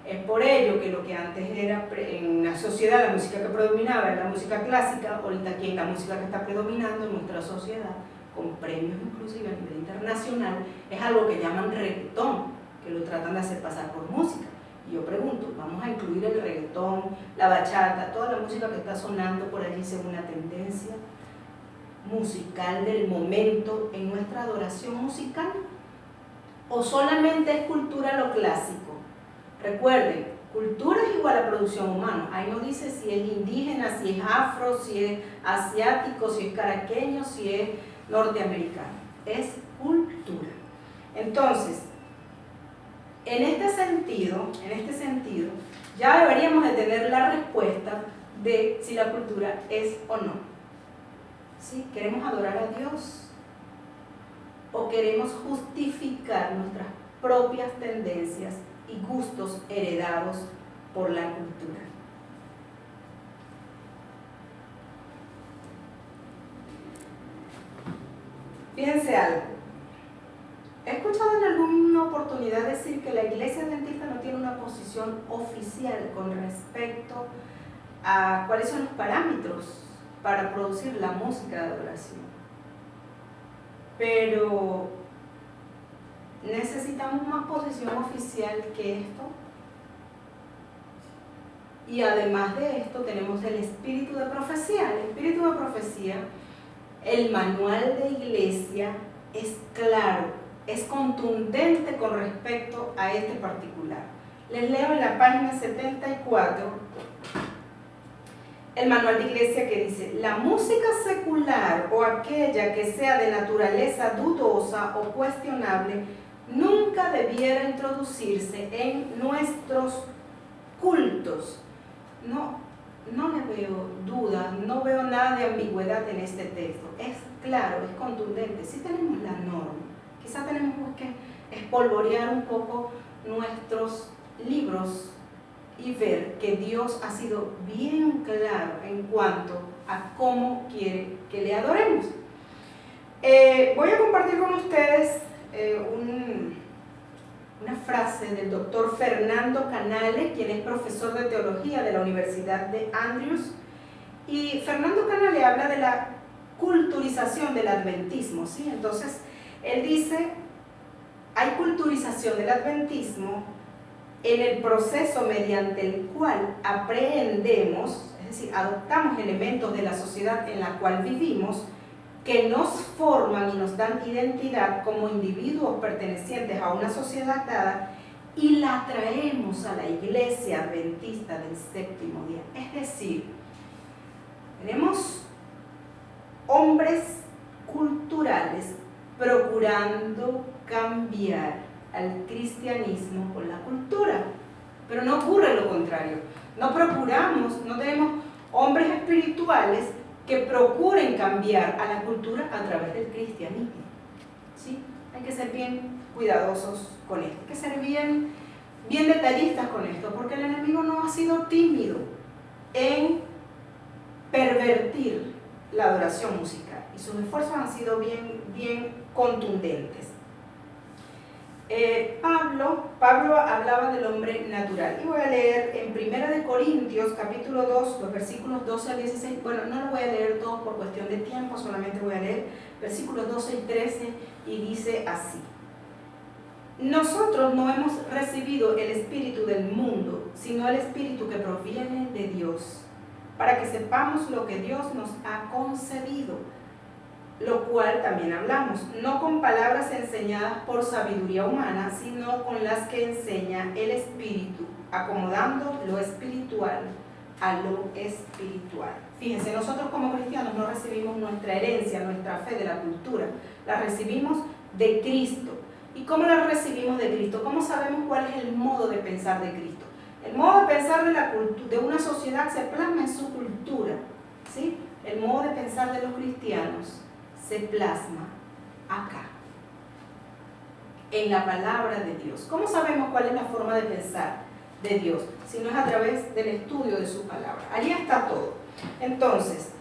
Es por ello que lo que antes era en la sociedad, la música que predominaba era la música clásica, ahorita aquí la música que está predominando en nuestra sociedad, con premios inclusive a nivel internacional, es algo que llaman reggaetón, que lo tratan de hacer pasar por música. Y yo pregunto, ¿vamos a incluir el reggaetón, la bachata, toda la música que está sonando por allí según la tendencia musical del momento en nuestra adoración musical? ¿O solamente es cultura lo clásico? Recuerden, cultura es igual a producción humana. Ahí no dice si es indígena, si es afro, si es asiático, si es caraqueño, si es norteamericano. Es cultura. Entonces, en este sentido, ya deberíamos de tener la respuesta de si la cultura es o no. ¿Sí? ¿Queremos adorar a Dios? ¿O queremos justificar nuestras propias tendencias y gustos heredados por la cultura? Fíjense algo. He escuchado en alguna oportunidad decir que la Iglesia Adventista no tiene una posición oficial con respecto a cuáles son los parámetros para producir la música de adoración. Pero necesitamos más posición oficial que esto. Y además de esto tenemos el espíritu de profecía. El espíritu de profecía, el manual de iglesia es claro, es contundente con respecto a este particular. Les leo en la página 74 el manual de iglesia que dice: la música secular o aquella que sea de naturaleza dudosa o cuestionable nunca debiera introducirse en nuestros cultos. No le veo duda, no veo nada de ambigüedad en este texto. Es claro, es contundente. Sí tenemos la norma. Quizá tenemos que espolvorear un poco nuestros libros y ver que Dios ha sido bien claro en cuanto a cómo quiere que le adoremos. Voy a compartir con ustedes una frase del doctor Fernando Canale, quien es profesor de teología de la Universidad de Andrews. Y Fernando Canale habla de la culturización del adventismo, ¿sí? Entonces, él dice, hay culturización del adventismo en el proceso mediante el cual aprendemos, es decir, adoptamos elementos de la sociedad en la cual vivimos que nos forman y nos dan identidad como individuos pertenecientes a una sociedad dada y la traemos a la iglesia adventista del séptimo día. Es decir, tenemos hombres culturales procurando cambiar al cristianismo con la cultura, pero no ocurre lo contrario. No tenemos hombres espirituales que procuren cambiar a la cultura a través del cristianismo. ¿Sí? Hay que ser bien cuidadosos con esto, hay que ser bien detallistas con esto, porque el enemigo no ha sido tímido en pervertir la adoración musical y sus esfuerzos han sido bien contundentes. Pablo hablaba del hombre natural y voy a leer en 1 Corintios capítulo 2 los versículos 12 al 16. Bueno, no lo voy a leer todo por cuestión de tiempo, solamente voy a leer versículos 12 y 13 y dice así: nosotros no hemos recibido el espíritu del mundo, sino el espíritu que proviene de Dios, para que sepamos lo que Dios nos ha concedido, lo cual también hablamos, no con palabras enseñadas por sabiduría humana, sino con las que enseña el Espíritu, acomodando lo espiritual a lo espiritual. Fíjense, nosotros como cristianos no recibimos nuestra herencia, nuestra fe de la cultura, la recibimos de Cristo. ¿Y cómo la recibimos de Cristo? ¿Cómo sabemos cuál es el modo de pensar de Cristo? El modo de pensar de una sociedad se plasma en su cultura, ¿sí? El modo de pensar de los cristianos se plasma acá, en la palabra de Dios. ¿Cómo sabemos cuál es la forma de pensar de Dios? Si no es a través del estudio de su palabra. Allí está todo. Entonces,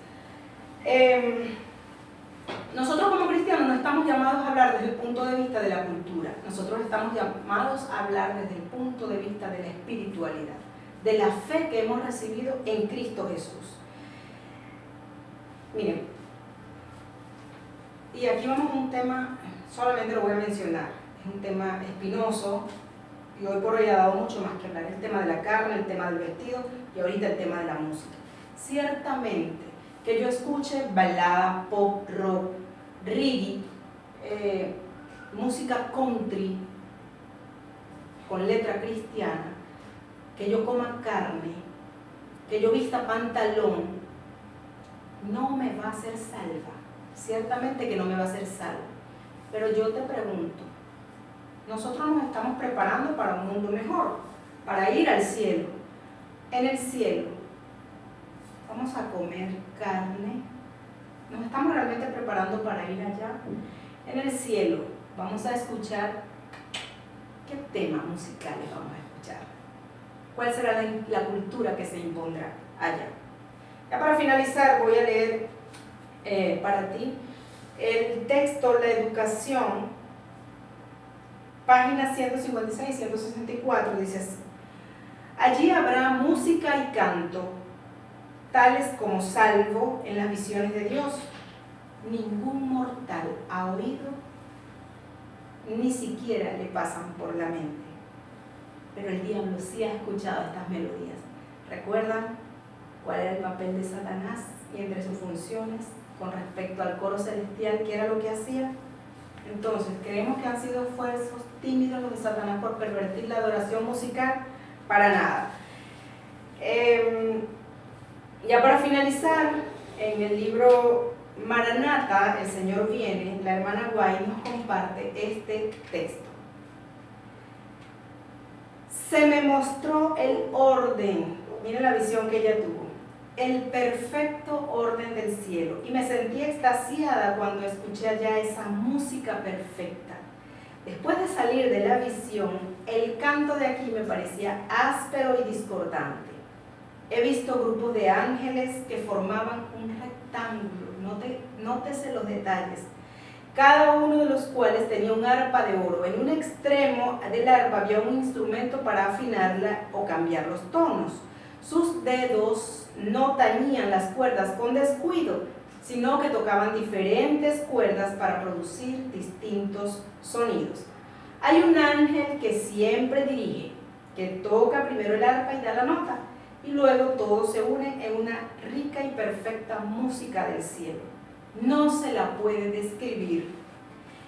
nosotros como cristianos no estamos llamados a hablar desde el punto de vista de la cultura. Nosotros estamos llamados a hablar desde el punto de vista de la espiritualidad, de la fe que hemos recibido en Cristo Jesús. Miren, y aquí vamos a un tema, solamente lo voy a mencionar, es un tema espinoso, y hoy por hoy ha dado mucho más que hablar, el tema de la carne, el tema del vestido y ahorita el tema de la música. Ciertamente que yo escuche balada, pop, rock, reggae, música country con letra cristiana, que yo coma carne, que yo vista pantalón, no me va a hacer salva. Ciertamente que no me va a hacer salva. Pero yo te pregunto, nosotros nos estamos preparando para un mundo mejor, para ir al cielo. En el cielo, ¿vamos a comer carne? ¿Nos estamos realmente preparando para ir allá? En el cielo, ¿vamos a escuchar qué temas musicales vamos a escuchar? ¿Cuál será la cultura que se impondrá allá? Ya para finalizar voy a leer para ti el texto La Educación, páginas 156 y 164, dice así: allí habrá música y canto, tales como salvo en las visiones de Dios. Ningún mortal ha oído, ni siquiera le pasan por la mente. Pero el diablo sí ha escuchado estas melodías. ¿Recuerdan cuál era el papel de Satanás y entre sus funciones con respecto al coro celestial, qué era lo que hacía? Entonces, ¿creemos que han sido esfuerzos tímidos los de Satanás por pervertir la adoración musical? Para nada. Ya para finalizar, en el libro Maranata, El Señor Viene, la hermana Guay nos comparte este texto. Se me mostró el orden, miren la visión que ella tuvo, el perfecto orden del cielo, y me sentí extasiada cuando escuché allá esa música perfecta. Después de salir de la visión, el canto de aquí me parecía áspero y discordante. He visto grupos de ángeles que formaban un rectángulo, nótese los detalles, cada uno de los cuales tenía un arpa de oro. En un extremo del arpa había un instrumento para afinarla o cambiar los tonos. Sus dedos no tañían las cuerdas con descuido, sino que tocaban diferentes cuerdas para producir distintos sonidos. Hay un ángel que siempre dirige, que toca primero el arpa y da la nota, y luego todo se une en una rica y perfecta música del cielo. No se la puede describir.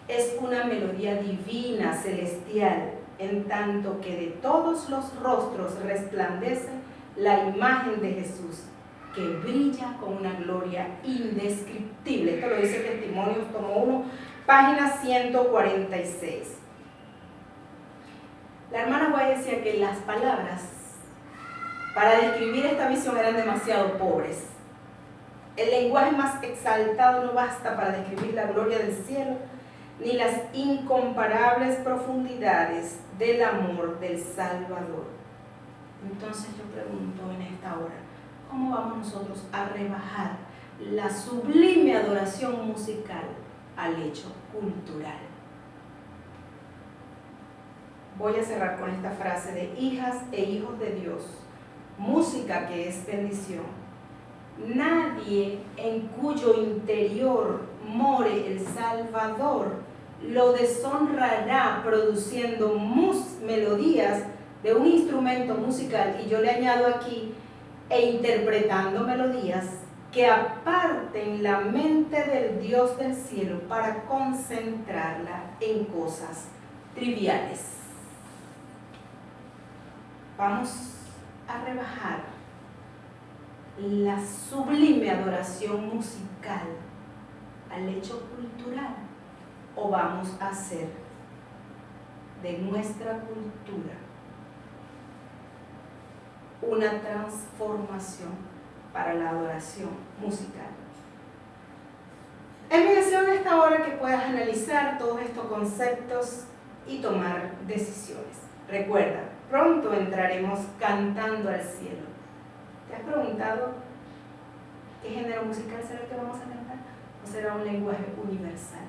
Es una melodía divina, celestial, en tanto que de todos los rostros resplandece la imagen de Jesús, que brilla con una gloria indescriptible. Esto lo dice Testimonios, tomo 1, página 146. La hermana Guay decía que las palabras para describir esta visión eran demasiado pobres. El lenguaje más exaltado no basta para describir la gloria del cielo, ni las incomparables profundidades del amor del Salvador. Entonces yo pregunto en esta hora, ¿cómo vamos nosotros a rebajar la sublime adoración musical al hecho cultural? Voy a cerrar con esta frase de hijas e hijos de Dios, música que es bendición. Nadie en cuyo interior more el Salvador lo deshonrará produciendo melodías de un instrumento musical, y yo le añado aquí, e interpretando melodías que aparten la mente del Dios del cielo para concentrarla en cosas triviales. Vamos a rebajar la sublime adoración musical al hecho cultural, o vamos a hacer de nuestra cultura una transformación para la adoración musical. Es mi deseo en esta hora que puedas analizar todos estos conceptos y tomar decisiones. Recuerda, pronto entraremos cantando al cielo. ¿Te has preguntado qué género musical será el que vamos a cantar? ¿O será un lenguaje universal?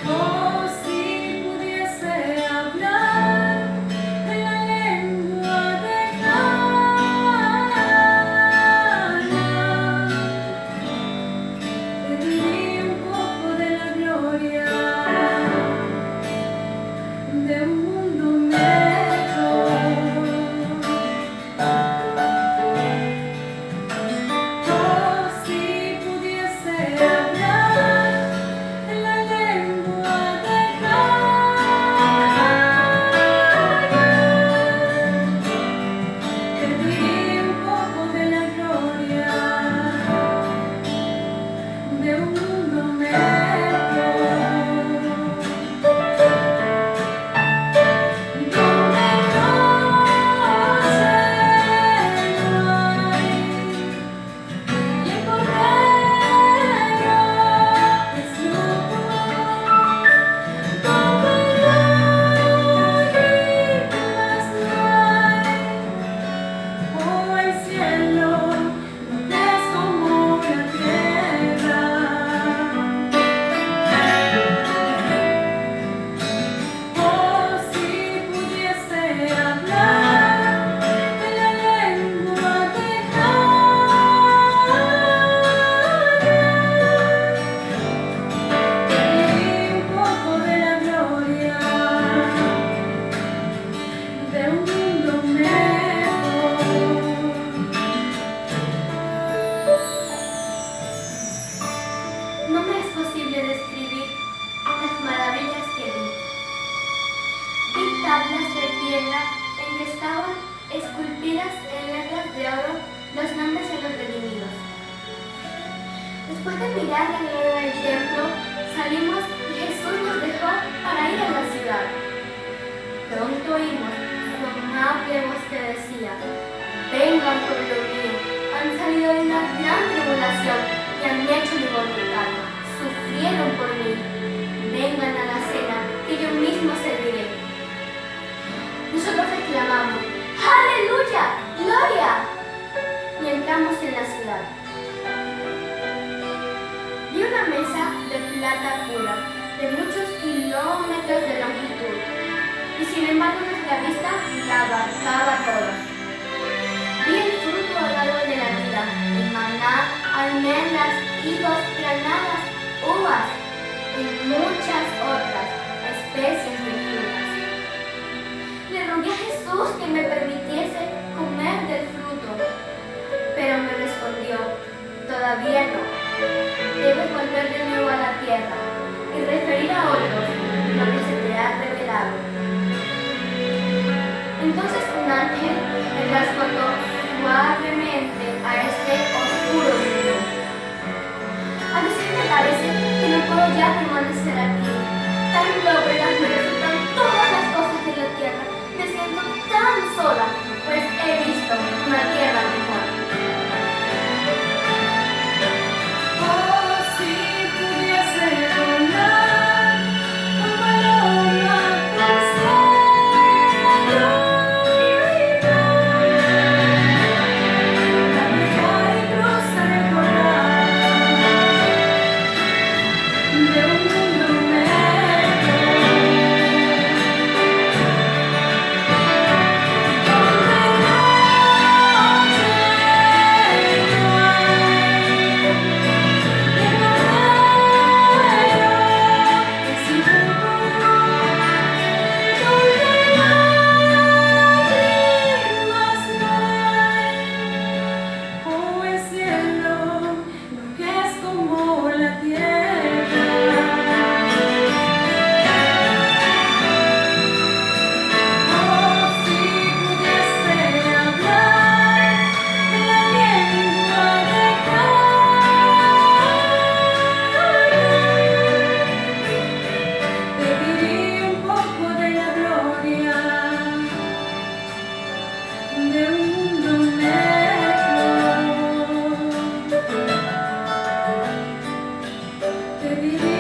Oh, si pudiese hablar de la describir las maravillas que vi. Vi tablas de piedra en que estaban esculpidas en letras de oro los nombres de los redimidos. Después de mirar la gloria del templo, salimos y Jesús nos dejó para ir a la ciudad. Pronto oímos su amable voz que decía: vengan pueblo mío, han salido de una gran tribulación y han hecho mi voluntad, sufrieron por mí, vengan a la cena que yo mismo serviré. Nosotros exclamamos: ¡Aleluya! ¡Gloria! Y entramos en la ciudad. Vi una mesa de plata pura, de muchos kilómetros de longitud, y sin embargo nuestra vista la abarcaba toda. Vi el fruto a lo largo de la vida, el maná, almendras, higos, granadas, uvas y muchas otras especies de frutas. Le rogué a Jesús que me permitiese comer del fruto, pero me respondió: todavía no. Debes volver de nuevo a la tierra y referir a otros lo que se te ha revelado. Entonces un ángel me transportó suavemente a este oscuro mundo. A veces me parece que no puedo ya permanecer aquí. Tan lóbregas me resultan todas las cosas de la tierra. Me siento tan sola, pues he visto una tierra mejor. Te diré